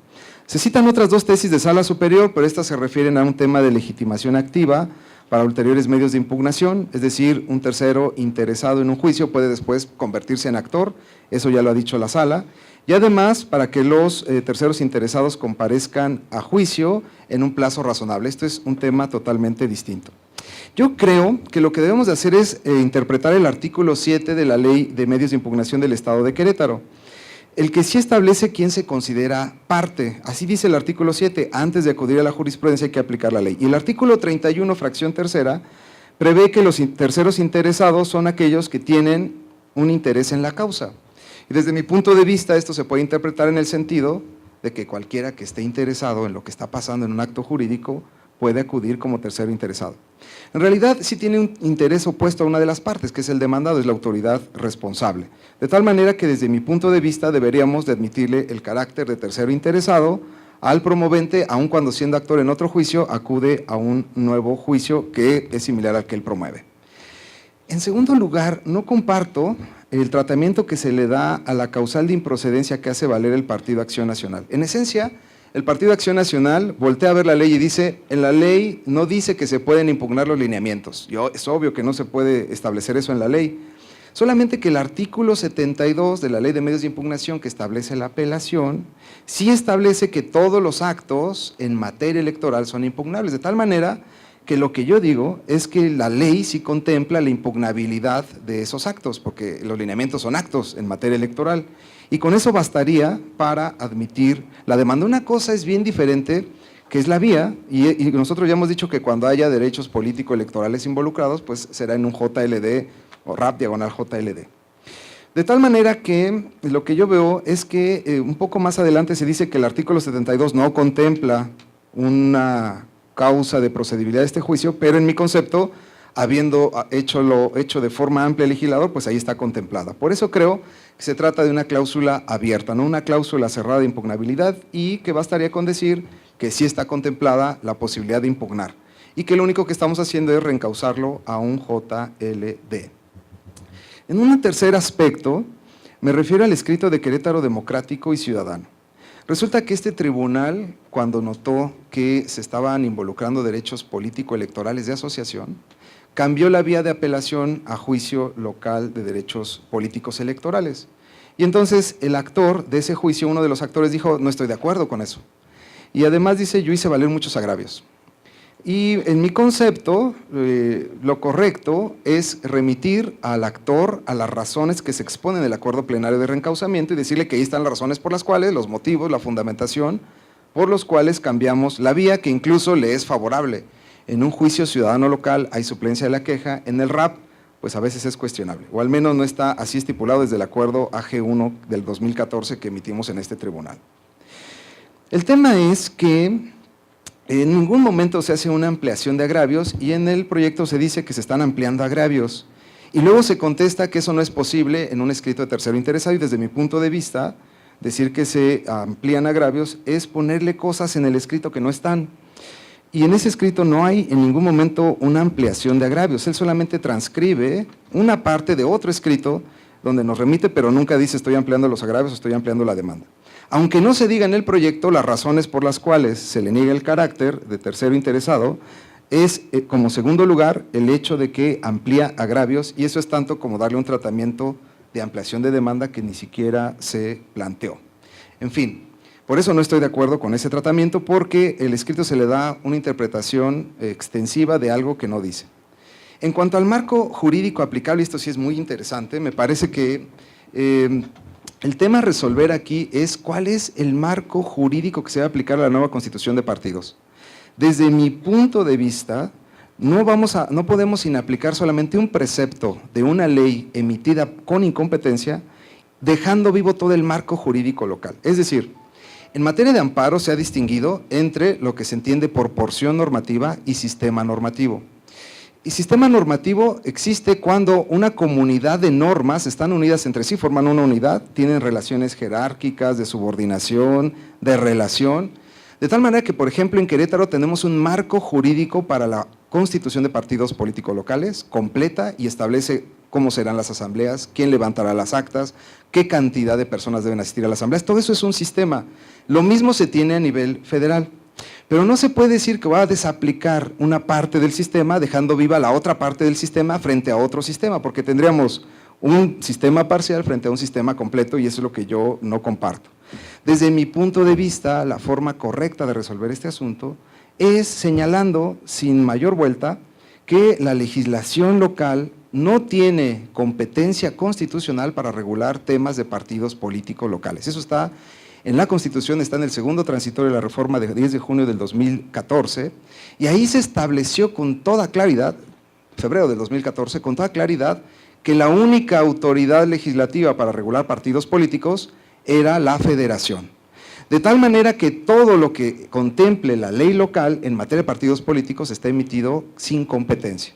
Se citan otras 2 tesis de Sala Superior, pero estas se refieren a un tema de legitimación activa para ulteriores medios de impugnación, es decir, un tercero interesado en un juicio puede después convertirse en actor, eso ya lo ha dicho la Sala, y además para que los terceros interesados comparezcan a juicio en un plazo razonable. Esto es un tema totalmente distinto. Yo creo que lo que debemos de hacer es interpretar el artículo 7 de la Ley de Medios de Impugnación del Estado de Querétaro, el que sí establece quién se considera parte. Así dice el artículo 7, antes de acudir a la jurisprudencia hay que aplicar la ley. Y el artículo 31, fracción tercera, prevé que los terceros interesados son aquellos que tienen un interés en la causa. Y desde mi punto de vista esto se puede interpretar en el sentido de que cualquiera que esté interesado en lo que está pasando en un acto jurídico puede acudir como tercero interesado. En realidad sí tiene un interés opuesto a una de las partes, que es el demandado, es la autoridad responsable. De tal manera que desde mi punto de vista deberíamos de admitirle el carácter de tercero interesado al promovente, aun cuando siendo actor en otro juicio, acude a un nuevo juicio que es similar al que él promueve. En segundo lugar, no comparto el tratamiento que se le da a la causal de improcedencia que hace valer el Partido Acción Nacional. En esencia, el Partido Acción Nacional voltea a ver la ley y dice, en la ley no dice que se pueden impugnar los lineamientos. Es obvio que no se puede establecer eso en la ley, solamente que el artículo 72 de la Ley de Medios de Impugnación, que establece la apelación, sí establece que todos los actos en materia electoral son impugnables, de tal manera que lo que yo digo es que la ley sí contempla la impugnabilidad de esos actos, porque los lineamientos son actos en materia electoral, y con eso bastaría para admitir la demanda. Una cosa es bien diferente, que es la vía, y nosotros ya hemos dicho que cuando haya derechos político-electorales involucrados, pues será en un JLD o RAP diagonal JLD. De tal manera que lo que yo veo es que un poco más adelante se dice que el artículo 72 no contempla una causa de procedibilidad de este juicio, pero en mi concepto, habiendo hecho de forma amplia el legislador, pues ahí está contemplada. Por eso creo que se trata de una cláusula abierta, no una cláusula cerrada de impugnabilidad, y que bastaría con decir que sí está contemplada la posibilidad de impugnar, y que lo único que estamos haciendo es reencauzarlo a un JLD. En un tercer aspecto, me refiero al escrito de Querétaro Democrático y Ciudadano. Resulta que este tribunal, cuando notó que se estaban involucrando derechos político-electorales de asociación, cambió la vía de apelación a juicio local de derechos políticos electorales. Y entonces el actor de ese juicio, uno de los actores dijo, no estoy de acuerdo con eso. Y además dice, yo hice valer muchos agravios. Y en mi concepto, lo correcto es remitir al actor a las razones que se exponen en el acuerdo plenario de reencauzamiento y decirle que ahí están las razones por las cuales, los motivos, la fundamentación, por los cuales cambiamos la vía, que incluso le es favorable. En un juicio ciudadano local hay suplencia de la queja, en el RAP, pues a veces es cuestionable, o al menos no está así estipulado desde el acuerdo AG1 del 2014 que emitimos en este tribunal. El tema es que en ningún momento se hace una ampliación de agravios y en el proyecto se dice que se están ampliando agravios. Y luego se contesta que eso no es posible en un escrito de tercero interesado y desde mi punto de vista, decir que se amplían agravios es ponerle cosas en el escrito que no están. Y en ese escrito no hay en ningún momento una ampliación de agravios, él solamente transcribe una parte de otro escrito donde nos remite, pero nunca dice estoy ampliando los agravios o estoy ampliando la demanda. Aunque no se diga en el proyecto las razones por las cuales se le niega el carácter de tercero interesado, es como segundo lugar el hecho de que amplía agravios y eso es tanto como darle un tratamiento de ampliación de demanda que ni siquiera se planteó. En fin, por eso no estoy de acuerdo con ese tratamiento porque el escrito se le da una interpretación extensiva de algo que no dice. En cuanto al marco jurídico aplicable, esto sí es muy interesante, me parece que el tema a resolver aquí es cuál es el marco jurídico que se va a aplicar a la nueva constitución de partidos. Desde mi punto de vista, no podemos inaplicar solamente un precepto de una ley emitida con incompetencia, dejando vivo todo el marco jurídico local. Es decir, en materia de amparo se ha distinguido entre lo que se entiende por porción normativa y sistema normativo. Y sistema normativo existe cuando una comunidad de normas están unidas entre sí, forman una unidad, tienen relaciones jerárquicas, de subordinación, de relación, de tal manera que, por ejemplo, en Querétaro tenemos un marco jurídico para la constitución de partidos políticos locales, completa y establece cómo serán las asambleas, quién levantará las actas, qué cantidad de personas deben asistir a las asambleas. Todo eso es un sistema. Lo mismo se tiene a nivel federal. Pero no se puede decir que va a desaplicar una parte del sistema dejando viva la otra parte del sistema frente a otro sistema, porque tendríamos un sistema parcial frente a un sistema completo y eso es lo que yo no comparto. Desde mi punto de vista, la forma correcta de resolver este asunto es señalando sin mayor vuelta que la legislación local no tiene competencia constitucional para regular temas de partidos políticos locales. Eso está en la Constitución, está en el segundo transitorio de la reforma de 10 de junio del 2014, y ahí se estableció con toda claridad, febrero del 2014, con toda claridad, que la única autoridad legislativa para regular partidos políticos era la Federación. De tal manera que todo lo que contemple la ley local en materia de partidos políticos está emitido sin competencia.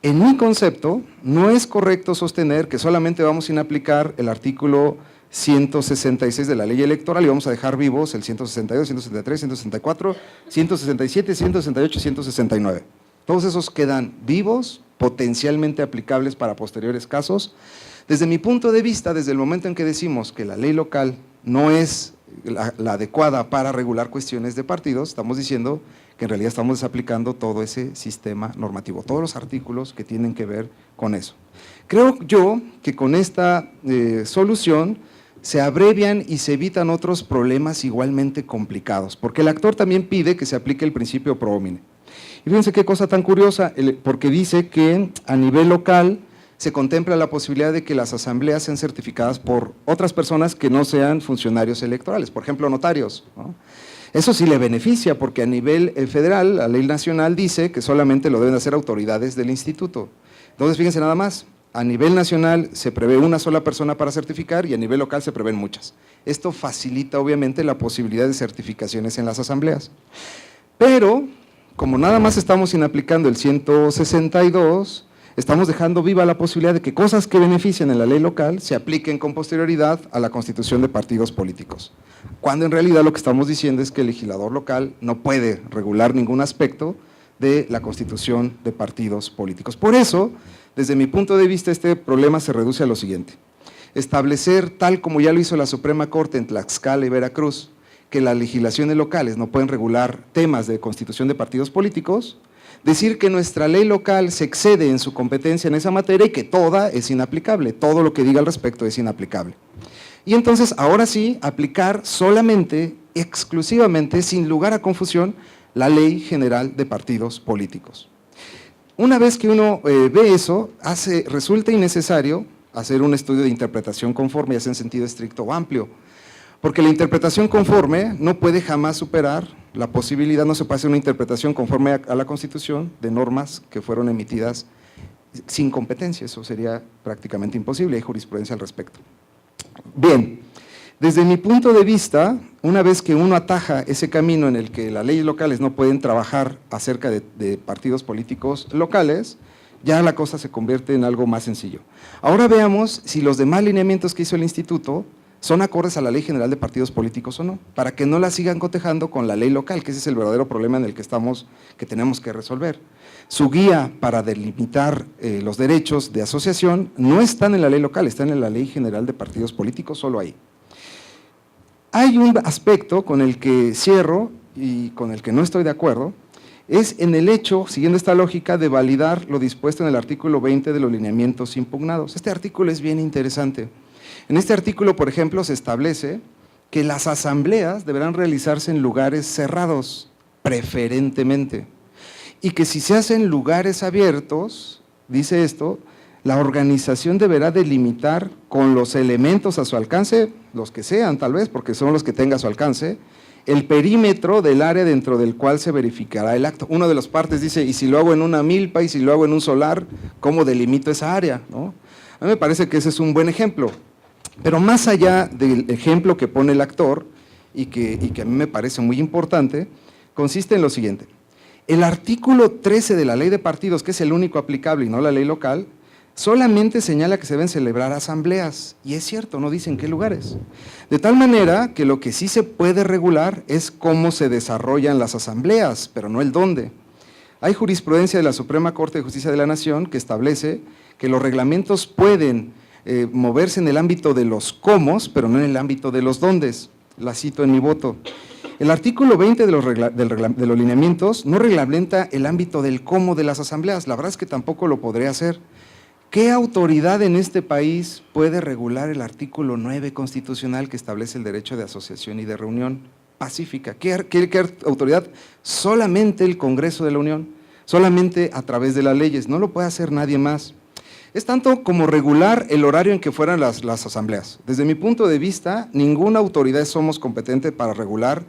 En mi concepto, no es correcto sostener que solamente vamos a inaplicar el artículo 166 de la ley electoral y vamos a dejar vivos el 162, 163, 164, 167, 168 y 169. Todos esos quedan vivos, potencialmente aplicables para posteriores casos. Desde mi punto de vista, desde el momento en que decimos que la ley local no es la adecuada para regular cuestiones de partidos, estamos diciendo que en realidad estamos desaplicando todo ese sistema normativo, todos los artículos que tienen que ver con eso. Creo yo que con esta solución se abrevian y se evitan otros problemas igualmente complicados, porque el actor también pide que se aplique el principio pro homine. Y fíjense qué cosa tan curiosa, porque dice que a nivel local se contempla la posibilidad de que las asambleas sean certificadas por otras personas que no sean funcionarios electorales, por ejemplo, notarios, ¿no? Eso sí le beneficia, porque a nivel federal, la ley nacional dice que solamente lo deben hacer autoridades del instituto. Entonces, fíjense nada más, a nivel nacional se prevé una sola persona para certificar y a nivel local se prevén muchas. Esto facilita obviamente la posibilidad de certificaciones en las asambleas. Pero, como nada más estamos inaplicando el 162, estamos dejando viva la posibilidad de que cosas que benefician en la ley local se apliquen con posterioridad a la constitución de partidos políticos, cuando en realidad lo que estamos diciendo es que el legislador local no puede regular ningún aspecto de la constitución de partidos políticos. Por eso, desde mi punto de vista, este problema se reduce a lo siguiente: establecer, tal como ya lo hizo la Suprema Corte en Tlaxcala y Veracruz, que las legislaciones locales no pueden regular temas de constitución de partidos políticos, decir que nuestra ley local se excede en su competencia en esa materia y que toda es inaplicable, todo lo que diga al respecto es inaplicable. Y entonces, ahora sí, aplicar solamente, exclusivamente, sin lugar a confusión, la Ley General de Partidos Políticos. Una vez que uno ve eso, resulta innecesario hacer un estudio de interpretación conforme, ya sea en sentido estricto o amplio, porque la interpretación conforme no puede jamás superar la posibilidad, no se puede hacer una interpretación conforme a la Constitución de normas que fueron emitidas sin competencia, eso sería prácticamente imposible, hay jurisprudencia al respecto. Bien, desde mi punto de vista, una vez que uno ataja ese camino en el que las leyes locales no pueden trabajar acerca de partidos políticos locales, ya la cosa se convierte en algo más sencillo. Ahora veamos si los demás lineamientos que hizo el instituto son acordes a la Ley General de Partidos Políticos o no, para que no la sigan cotejando con la ley local, que ese es el verdadero problema en el que tenemos que resolver. Su guía para delimitar los derechos de asociación no están en la ley local, están en la Ley General de Partidos Políticos, solo ahí. Hay un aspecto con el que cierro y con el que no estoy de acuerdo, es en el hecho, siguiendo esta lógica, de validar lo dispuesto en el artículo 20 de los lineamientos impugnados. Este artículo es bien interesante. En este artículo, por ejemplo, se establece que las asambleas deberán realizarse en lugares cerrados, preferentemente, y que si se hacen lugares abiertos, dice esto, la organización deberá delimitar con los elementos a su alcance, los que sean tal vez, porque son los que tenga a su alcance, el perímetro del área dentro del cual se verificará el acto. Una de las partes dice, y si lo hago en una milpa, y si lo hago en un solar, ¿cómo delimito esa área? ¿No? A mí me parece que ese es un buen ejemplo. Pero más allá del ejemplo que pone el actor, y que a mí me parece muy importante, consiste en lo siguiente. El artículo 13 de la Ley de Partidos, que es el único aplicable y no la ley local, solamente señala que se deben celebrar asambleas, y es cierto, no dicen qué lugares. De tal manera que lo que sí se puede regular es cómo se desarrollan las asambleas, pero no el dónde. Hay jurisprudencia de la Suprema Corte de Justicia de la Nación que establece que los reglamentos pueden moverse en el ámbito de los cómo, pero no en el ámbito de los dóndes. La cito en mi voto. El artículo 20 de los lineamientos no reglamenta el ámbito del cómo de las asambleas, la verdad es que tampoco lo podría hacer. ¿Qué autoridad en este país puede regular el artículo 9 constitucional que establece el derecho de asociación y de reunión pacífica? ¿Qué autoridad? Solamente el Congreso de la Unión, solamente a través de las leyes, no lo puede hacer nadie más. Es tanto como regular el horario en que fueran las asambleas. Desde mi punto de vista, ninguna autoridad somos competente para regular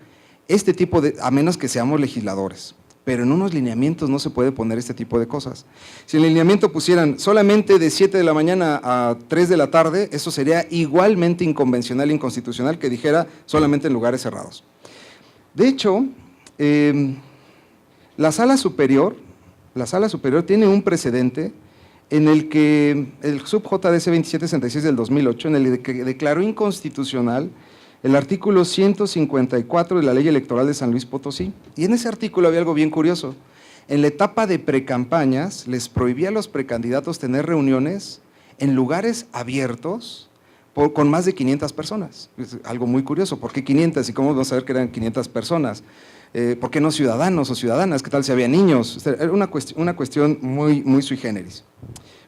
este tipo de, a menos que seamos legisladores. Pero en unos lineamientos no se puede poner este tipo de cosas. Si en el lineamiento pusieran solamente de 7 de la mañana a 3 de la tarde, eso sería igualmente inconvencional e inconstitucional que dijera solamente en lugares cerrados. De hecho, la Sala Superior tiene un precedente en el que el sub JDC 2766 del 2008, en el que declaró inconstitucional el artículo 154 de la Ley Electoral de San Luis Potosí. Y en ese artículo había algo bien curioso. En la etapa de precampañas, les prohibía a los precandidatos tener reuniones en lugares abiertos con más de 500 personas. Es algo muy curioso. ¿Por qué 500? ¿Y cómo vamos a saber que eran 500 personas? ¿Por qué no ciudadanos o ciudadanas? ¿Qué tal si había niños? Era una cuestión muy sui generis.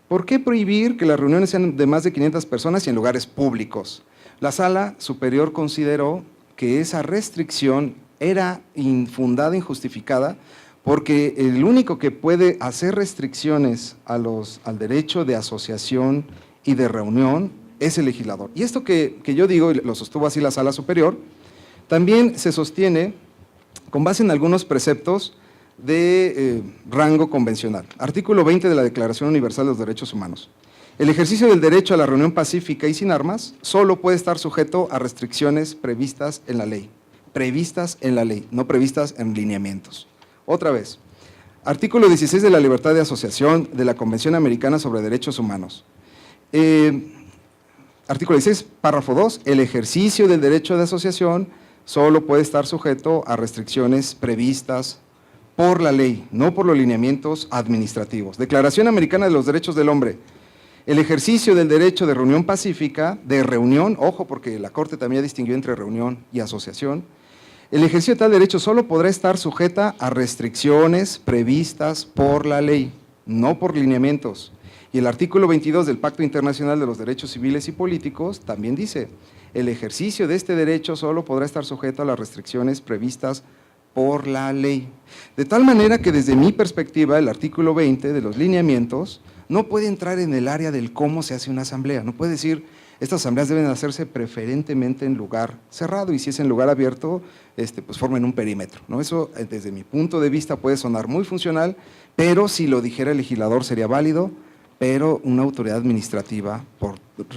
¿Por qué prohibir que las reuniones sean de más de 500 personas y en lugares públicos? La Sala Superior consideró que esa restricción era infundada, injustificada, porque el único que puede hacer restricciones al derecho de asociación y de reunión es el legislador. Y esto que yo digo, y lo sostuvo así la Sala Superior, también se sostiene con base en algunos preceptos de rango convencional. Artículo 20 de la Declaración Universal de los Derechos Humanos. El ejercicio del derecho a la reunión pacífica y sin armas solo puede estar sujeto a restricciones previstas en la ley, no previstas en lineamientos. Otra vez, artículo 16 de la Libertad de Asociación de la Convención Americana sobre Derechos Humanos. Artículo 16, párrafo 2, el ejercicio del derecho de asociación solo puede estar sujeto a restricciones previstas por la ley, no por los lineamientos administrativos. Declaración Americana de los Derechos del Hombre. El ejercicio del derecho de reunión pacífica, de reunión, ojo porque la Corte también distinguió entre reunión y asociación, el ejercicio de tal derecho solo podrá estar sujeta a restricciones previstas por la ley, no por lineamientos. Y el artículo 22 del Pacto Internacional de los Derechos Civiles y Políticos también dice, el ejercicio de este derecho solo podrá estar sujeto a las restricciones previstas por la ley. De tal manera que desde mi perspectiva, el artículo 20 de los lineamientos no puede entrar en el área del cómo se hace una asamblea, no puede decir, estas asambleas deben hacerse preferentemente en lugar cerrado y si es en lugar abierto, pues formen un perímetro, ¿no? Eso desde mi punto de vista puede sonar muy funcional, pero si lo dijera el legislador sería válido, pero una autoridad administrativa por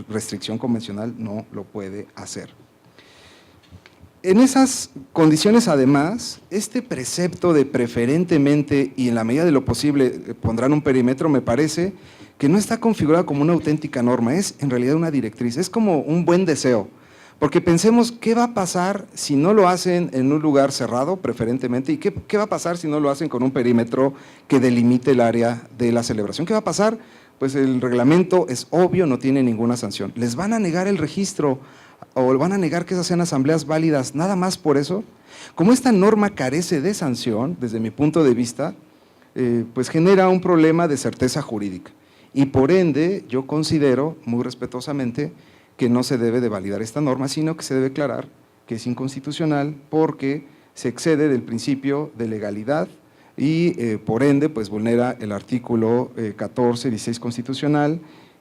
restricción convencional no lo puede hacer. En esas condiciones, además, este precepto de preferentemente y en la medida de lo posible pondrán un perímetro, me parece que no está configurado como una auténtica norma, es en realidad una directriz, es como un buen deseo, porque pensemos qué va a pasar si no lo hacen en un lugar cerrado, preferentemente, y qué va a pasar si no lo hacen con un perímetro que delimite el área de la celebración. ¿Qué va a pasar? Pues el reglamento es obvio, no tiene ninguna sanción. ¿Les van a negar el registro o van a negar que esas sean asambleas válidas nada más por eso? Como esta norma carece de sanción, desde mi punto de vista, pues genera un problema de certeza jurídica. Y por ende, yo considero, muy respetuosamente, que no se debe de validar esta norma, sino que se debe declarar que es inconstitucional porque se excede del principio de legalidad y por ende pues vulnera el artículo 14, 16 constitucional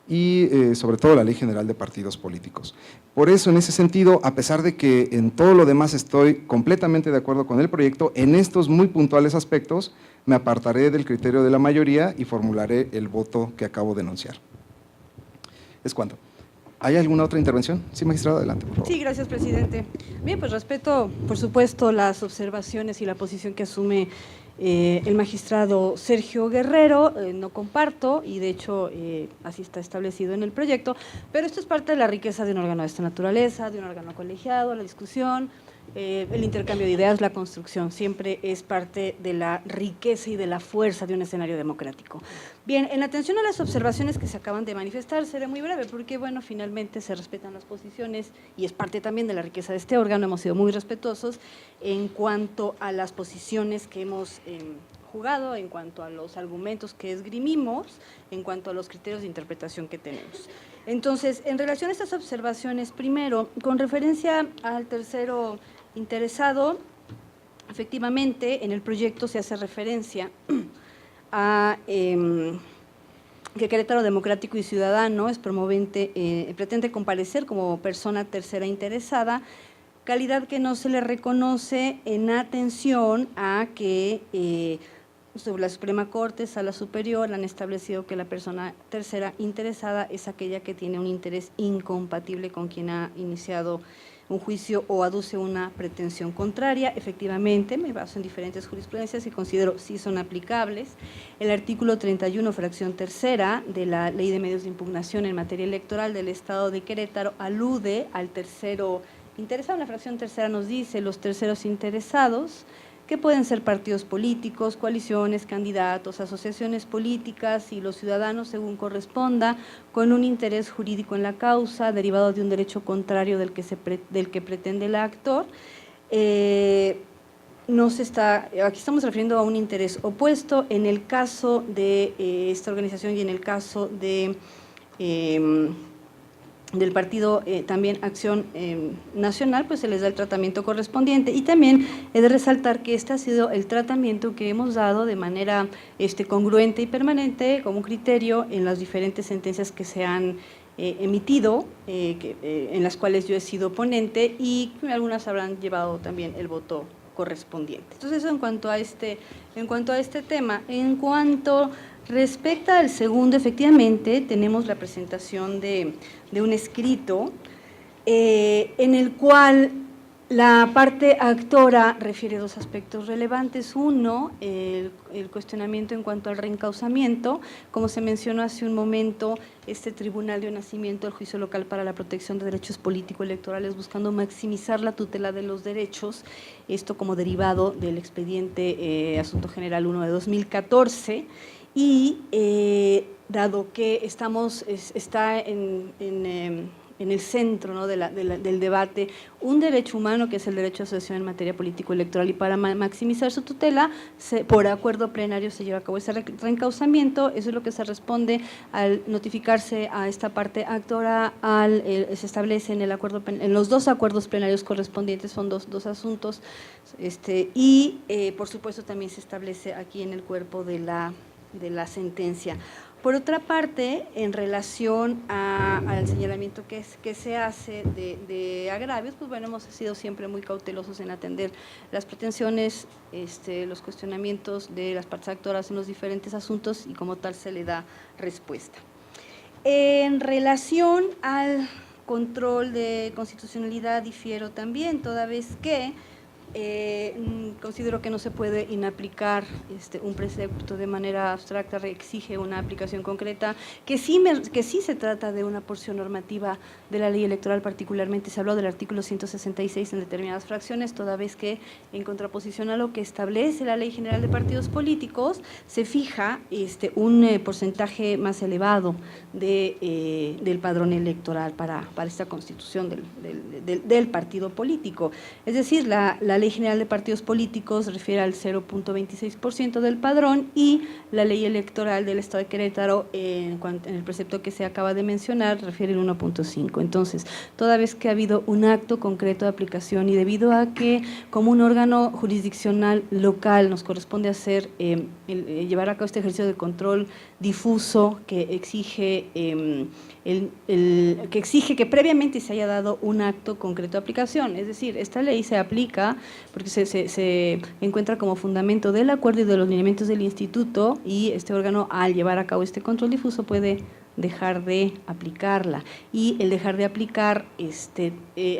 y sobre todo la Ley General de Partidos Políticos. Por eso, en ese sentido, a pesar de que en todo lo demás estoy completamente de acuerdo con el proyecto, en estos muy puntuales aspectos me apartaré del criterio de la mayoría y formularé el voto que acabo de enunciar. Es cuanto. ¿Hay alguna otra intervención? Sí, magistrada, adelante, por favor. Sí, gracias, presidente. Bien, pues respeto, por supuesto, las observaciones y la posición que asume el magistrado Sergio Guerrero, no comparto, y de hecho así está establecido en el proyecto, pero esto es parte de la riqueza de un órgano de esta naturaleza, de un órgano colegiado, la discusión, el intercambio de ideas, la construcción, siempre es parte de la riqueza y de la fuerza de un escenario democrático. Bien, en atención a las observaciones que se acaban de manifestar, seré muy breve porque, bueno, finalmente se respetan las posiciones y es parte también de la riqueza de este órgano, hemos sido muy respetuosos en cuanto a las posiciones que hemos jugado, en cuanto a los argumentos que esgrimimos, en cuanto a los criterios de interpretación que tenemos. Entonces, en relación a estas observaciones, primero, con referencia al tercero interesado, efectivamente, en el proyecto se hace referencia a que Querétaro Democrático y Ciudadano es promovente, pretende comparecer como persona tercera interesada, calidad que no se le reconoce en atención a que la Suprema Corte, Sala Superior, han establecido que la persona tercera interesada es aquella que tiene un interés incompatible con quien ha iniciado un juicio o aduce una pretensión contraria. Efectivamente, me baso en diferentes jurisprudencias y considero sí son aplicables. El artículo 31, fracción tercera de la Ley de Medios de Impugnación en materia electoral del Estado de Querétaro alude al tercero interesado. La fracción tercera nos dice los terceros interesados, que pueden ser partidos políticos, coaliciones, candidatos, asociaciones políticas y los ciudadanos según corresponda, con un interés jurídico en la causa, derivado de un derecho contrario del que pretende el actor. Aquí estamos refiriendo a un interés opuesto en el caso de esta organización y en el caso de del partido también Acción Nacional, pues se les da el tratamiento correspondiente. Y también he de resaltar que este ha sido el tratamiento que hemos dado de manera congruente y permanente como un criterio en las diferentes sentencias que se han emitido, en las cuales yo he sido ponente y algunas habrán llevado también el voto correspondiente. Entonces, eso en cuanto a este tema. En cuanto respecta al segundo, efectivamente, tenemos la presentación de un escrito en el cual la parte actora refiere dos aspectos relevantes. Uno, el cuestionamiento en cuanto al reencauzamiento. Como se mencionó hace un momento, este Tribunal dio nacimiento al juicio local para la protección de derechos político-electorales, buscando maximizar la tutela de los derechos, esto como derivado del expediente Asunto General 1 de 2014, y dado que está en el centro, ¿no?, del debate un derecho humano que es el derecho a asociación en materia político-electoral, y para maximizar su tutela, por acuerdo plenario se lleva a cabo ese reencauzamiento. Eso es lo que se responde al notificarse a esta parte actora, se establece en los dos acuerdos plenarios correspondientes, son dos asuntos, y por supuesto también se establece aquí en el cuerpo de la sentencia. Por otra parte, en relación al señalamiento que se hace de agravios, pues bueno, hemos sido siempre muy cautelosos en atender las pretensiones, los cuestionamientos de las partes actoras en los diferentes asuntos, y como tal se le da respuesta. En relación al control de constitucionalidad, difiero también, toda vez que considero que no se puede inaplicar un precepto de manera abstracta, exige una aplicación concreta, que sí se trata de una porción normativa de la ley electoral. Particularmente se habló del artículo 166 en determinadas fracciones, toda vez que en contraposición a lo que establece la Ley General de Partidos Políticos, se fija un porcentaje más elevado del padrón electoral para esta constitución del partido político. Es decir, la Ley General de Partidos Políticos refiere al 0.26% del padrón, y la Ley Electoral del Estado de Querétaro, en el precepto que se acaba de mencionar, refiere el 1.5%. Entonces, toda vez que ha habido un acto concreto de aplicación, y debido a que como un órgano jurisdiccional local nos corresponde hacer llevar a cabo este ejercicio de control difuso que exige que previamente se haya dado un acto concreto de aplicación. Es decir, esta ley se aplica porque se encuentra como fundamento del acuerdo y de los lineamientos del instituto, y este órgano, al llevar a cabo este control difuso, puede dejar de aplicarla, y el dejar de aplicar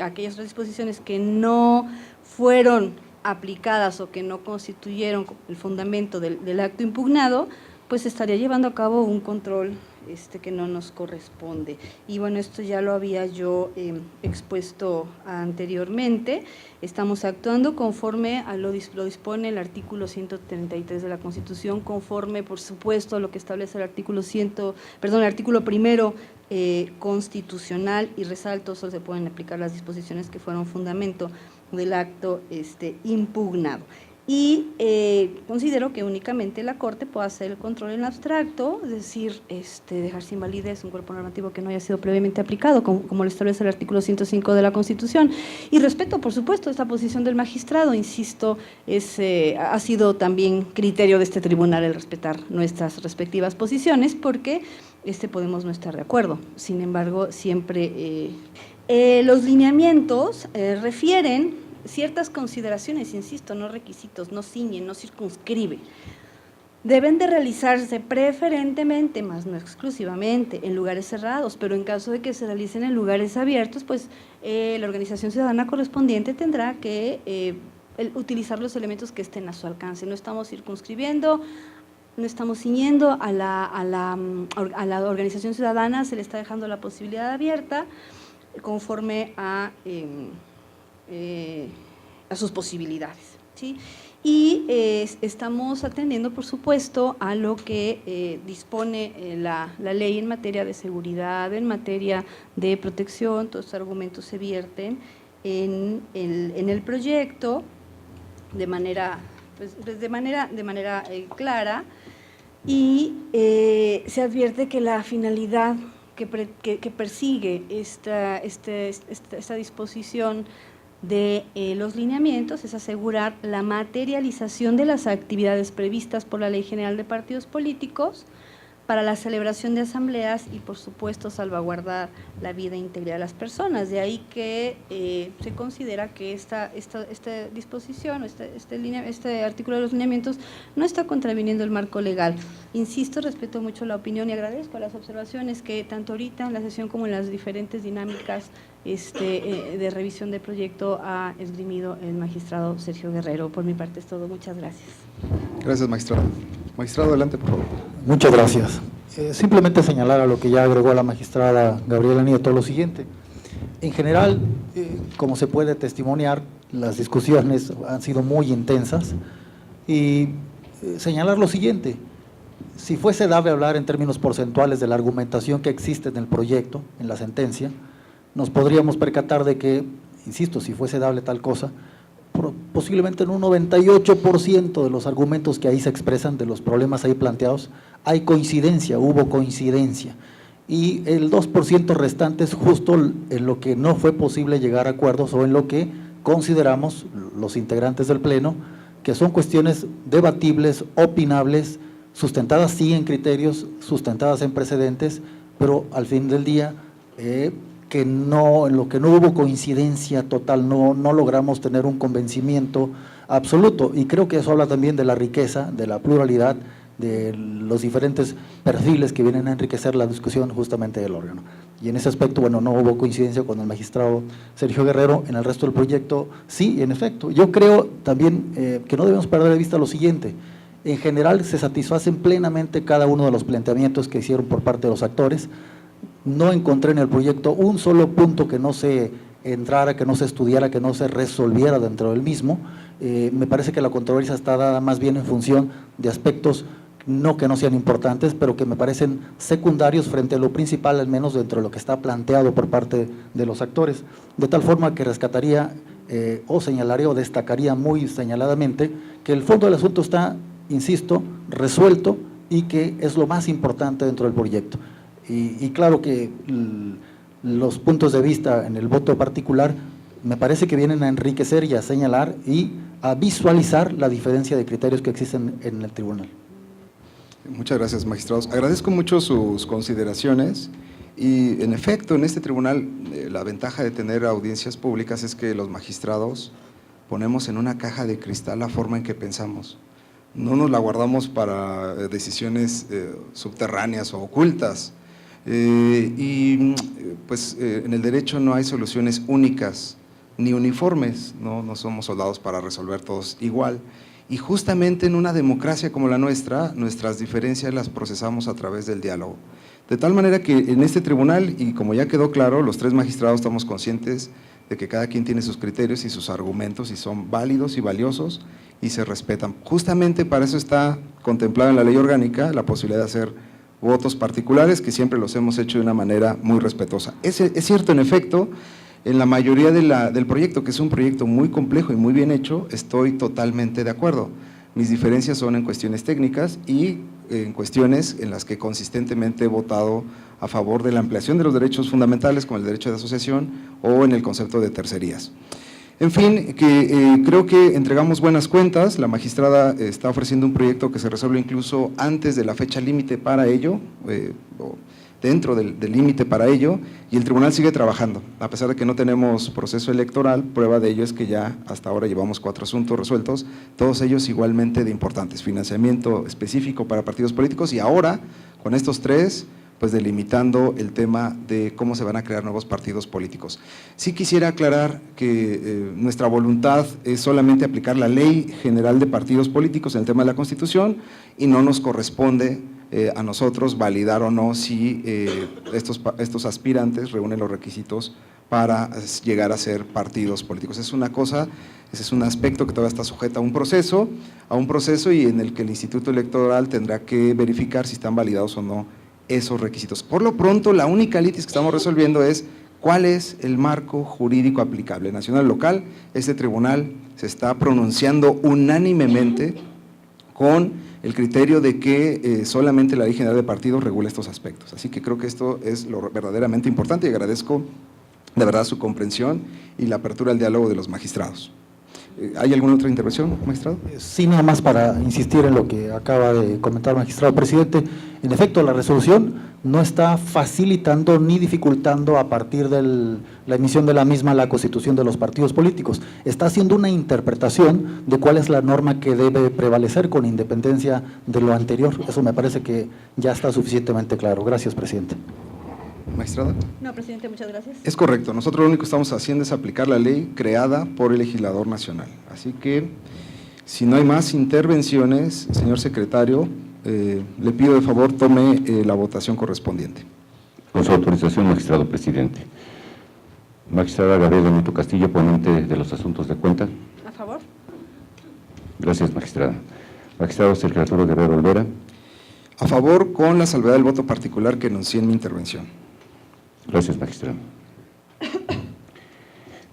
aquellas otras disposiciones que no fueron aplicadas o que no constituyeron el fundamento del acto impugnado, pues estaría llevando a cabo un control que no nos corresponde. Y bueno, esto ya lo había yo expuesto anteriormente. Estamos actuando conforme a lo dispone el artículo 133 de la Constitución, conforme, por supuesto, a lo que establece el artículo primero constitucional, y resalto, solo se pueden aplicar las disposiciones que fueron fundamento del acto impugnado. Y considero que únicamente la Corte puede hacer el control en abstracto, es decir, dejar sin validez un cuerpo normativo que no haya sido previamente aplicado, como lo establece el artículo 105 de la Constitución. Y respeto, por supuesto, esta posición del magistrado, insisto, ha sido también criterio de este tribunal el respetar nuestras respectivas posiciones, porque podemos no estar de acuerdo. Sin embargo, siempre los lineamientos refieren ciertas consideraciones, insisto, no requisitos, no ciñen, no circunscribe. Deben de realizarse preferentemente, más no exclusivamente, en lugares cerrados, pero en caso de que se realicen en lugares abiertos, pues la organización ciudadana correspondiente tendrá que utilizar los elementos que estén a su alcance. No estamos circunscribiendo, no estamos ciñendo a la organización ciudadana, se le está dejando la posibilidad abierta conforme a sus posibilidades, ¿sí? Y estamos atendiendo, por supuesto, a lo que dispone la ley en materia de seguridad, en materia de protección. Todos estos argumentos se vierten en el proyecto de manera clara, y se advierte que la finalidad que persigue esta disposición de los lineamientos es asegurar la materialización de las actividades previstas por la Ley General de Partidos Políticos para la celebración de asambleas y, por supuesto, salvaguardar la vida íntegra de las personas. De ahí que se considera que esta disposición, este artículo de los lineamientos no está contraviniendo el marco legal. Insisto, respeto mucho la opinión y agradezco las observaciones que tanto ahorita en la sesión como en las diferentes dinámicas de revisión del proyecto ha esgrimido el magistrado Sergio Guerrero. Por mi parte es todo. Muchas gracias. Gracias, magistrado. Magistrado, adelante, por favor. Muchas gracias. Simplemente señalar a lo que ya agregó la magistrada Gabriela Nieto lo siguiente. En general, como se puede testimoniar, las discusiones han sido muy intensas, y señalar lo siguiente: si fuese dable hablar en términos porcentuales de la argumentación que existe en el proyecto, en la sentencia, nos podríamos percatar de que, insisto, si fuese dable tal cosa, posiblemente en un 98% de los argumentos que ahí se expresan, de los problemas ahí planteados, hay coincidencia, hubo coincidencia. Y el 2% restante es justo en lo que no fue posible llegar a acuerdos, o en lo que consideramos los integrantes del Pleno que son cuestiones debatibles, opinables, sustentadas sí en criterios, sustentadas en precedentes, pero al fin del día que no, en lo que no hubo coincidencia total, no logramos tener un convencimiento absoluto. Y creo que eso habla también de la riqueza, de la pluralidad, de los diferentes perfiles que vienen a enriquecer la discusión justamente del órgano. Y en ese aspecto, bueno, no hubo coincidencia con el magistrado Sergio Guerrero. En el resto del proyecto, sí, en efecto. Yo creo también que no debemos perder de vista lo siguiente: en general se satisfacen plenamente cada uno de los planteamientos que hicieron por parte de los actores. No encontré en el proyecto un solo punto que no se entrara, que no se estudiara, que no se resolviera dentro del mismo. Me parece que la controversia está dada más bien en función de aspectos no que no sean importantes, pero que me parecen secundarios frente a lo principal, al menos dentro de lo que está planteado por parte de los actores. De tal forma que rescataría o señalaría o destacaría muy señaladamente que el fondo del asunto está, insisto, resuelto, y que es lo más importante dentro del proyecto. Y claro que los puntos de vista en el voto particular me parece que vienen a enriquecer y a señalar y a visualizar la diferencia de criterios que existen en el tribunal. Muchas gracias, magistrados. Agradezco mucho sus consideraciones, y en efecto, en este tribunal la ventaja de tener audiencias públicas es que los magistrados ponemos en una caja de cristal la forma en que pensamos. No nos la guardamos para decisiones subterráneas o ocultas. Pues en el derecho no hay soluciones únicas ni uniformes, no somos soldados para resolver todos igual. Y justamente en una democracia como la nuestra, nuestras diferencias las procesamos a través del diálogo. De tal manera que en este tribunal, y como ya quedó claro, los 3 magistrados estamos conscientes de que cada quien tiene sus criterios y sus argumentos y son válidos y valiosos y se respetan. Justamente para eso está contemplada en la ley orgánica la posibilidad de hacer votos particulares, que siempre los hemos hecho de una manera muy respetuosa. Es cierto, en efecto, en la mayoría del proyecto, que es un proyecto muy complejo y muy bien hecho, estoy totalmente de acuerdo. Mis diferencias son en cuestiones técnicas y en cuestiones en las que consistentemente he votado a favor de la ampliación de los derechos fundamentales, como el derecho de asociación o en el concepto de tercerías. En fin, creo que entregamos buenas cuentas. La magistrada está ofreciendo un proyecto que se resuelve incluso antes de la fecha límite para ello, dentro del límite para ello, y el tribunal sigue trabajando. A pesar de que no tenemos proceso electoral, prueba de ello es que ya hasta ahora llevamos 4 asuntos resueltos, todos ellos igualmente de importantes, financiamiento específico para partidos políticos y ahora, con estos 3, pues delimitando el tema de cómo se van a crear nuevos partidos políticos. Sí quisiera aclarar que nuestra voluntad es solamente aplicar la Ley General de Partidos Políticos en el tema de la Constitución y no nos corresponde a nosotros validar o no si estos aspirantes reúnen los requisitos para llegar a ser partidos políticos. Es una cosa, ese es un aspecto que todavía está sujeto a un proceso y en el que el Instituto Electoral tendrá que verificar si están validados o no esos requisitos. Por lo pronto, la única litis que estamos resolviendo es cuál es el marco jurídico aplicable, nacional o local. Este tribunal se está pronunciando unánimemente con el criterio de que solamente la Ley General de Partidos regula estos aspectos. Así que creo que esto es lo verdaderamente importante y agradezco de verdad su comprensión y la apertura al diálogo de los magistrados. ¿Hay alguna otra intervención, magistrado? Sí, nada más para insistir en lo que acaba de comentar el magistrado presidente. En efecto, la resolución no está facilitando ni dificultando a partir de la emisión de la misma la constitución de los partidos políticos. Está haciendo una interpretación de cuál es la norma que debe prevalecer con independencia de lo anterior. Eso me parece que ya está suficientemente claro. Gracias, presidente. ¿Magistrada? No, presidente, muchas gracias. Es correcto, nosotros lo único que estamos haciendo es aplicar la ley creada por el legislador nacional. Así que, si no hay más intervenciones, señor secretario, le pido de favor tome la votación correspondiente. Con su autorización, magistrado presidente. Magistrada Gabriela Nieto Castillo, ponente de los asuntos de cuenta. ¿A favor? Gracias, magistrada. Magistrado Sergio Arturo Guerrero Olvera. A favor, con la salvedad del voto particular que enuncié en mi intervención. Gracias, magistrado.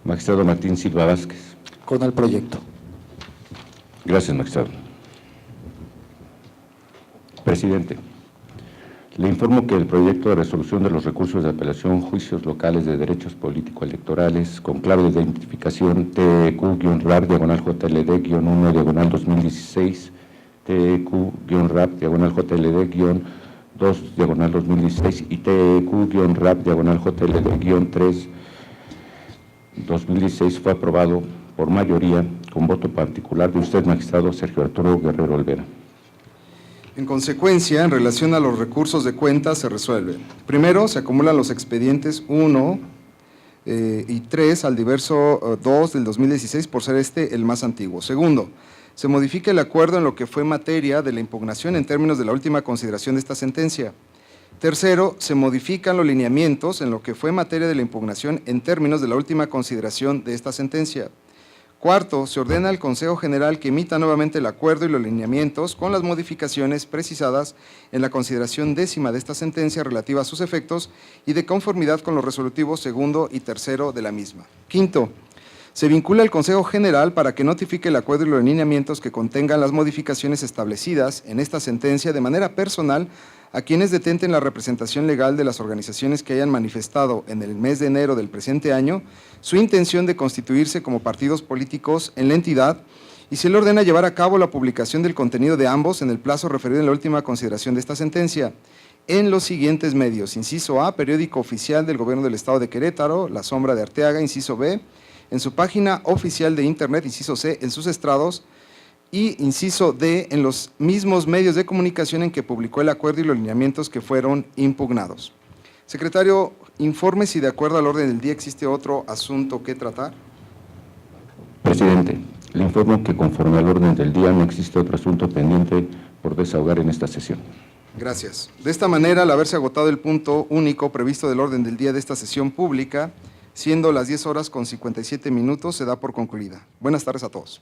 Magistrado Martín Silva Vázquez. Con el proyecto. Gracias, magistrado. Presidente, le informo que el proyecto de resolución de los recursos de apelación, juicios locales de derechos político-electorales con clave de identificación TEQ-RAP-JLD-1-2016, TEQ-RAP-JLD-2-2016 y TEQ-RAP-JLD-3-2016 fue aprobado por mayoría con voto particular de usted, magistrado Sergio Arturo Guerrero Olvera. En consecuencia, en relación a los recursos de cuenta, se resuelve. Primero, se acumulan los expedientes 1 y 3 al diverso 2 del 2016, por ser este el más antiguo. Segundo, se modifica el acuerdo en lo que fue materia de la impugnación en términos de la última consideración de esta sentencia. Tercero, se modifican los lineamientos en lo que fue materia de la impugnación en términos de la última consideración de esta sentencia. Cuarto, se ordena al Consejo General que emita nuevamente el acuerdo y los lineamientos con las modificaciones precisadas en la consideración 10ª de esta sentencia relativa a sus efectos y de conformidad con los resolutivos 2 y 3 de la misma. Quinto, se vincula al Consejo General para que notifique el acuerdo y los lineamientos que contengan las modificaciones establecidas en esta sentencia de manera personal a quienes detenten la representación legal de las organizaciones que hayan manifestado en el mes de enero del presente año su intención de constituirse como partidos políticos en la entidad y se le ordena llevar a cabo la publicación del contenido de ambos en el plazo referido en la última consideración de esta sentencia en los siguientes medios. Inciso A, periódico oficial del Gobierno del Estado de Querétaro, La Sombra de Arteaga. Inciso B, en su página oficial de Internet. Inciso C, en sus estrados. Y inciso D, en los mismos medios de comunicación en que publicó el acuerdo y los lineamientos que fueron impugnados. Secretario, informe si de acuerdo al orden del día existe otro asunto que tratar. informo que conforme al orden del día no existe otro asunto pendiente por desahogar en esta sesión. Gracias. De esta manera, al haberse agotado el punto único previsto del orden del día de esta sesión pública, siendo las 10:57, se da por concluida. Buenas tardes a todos.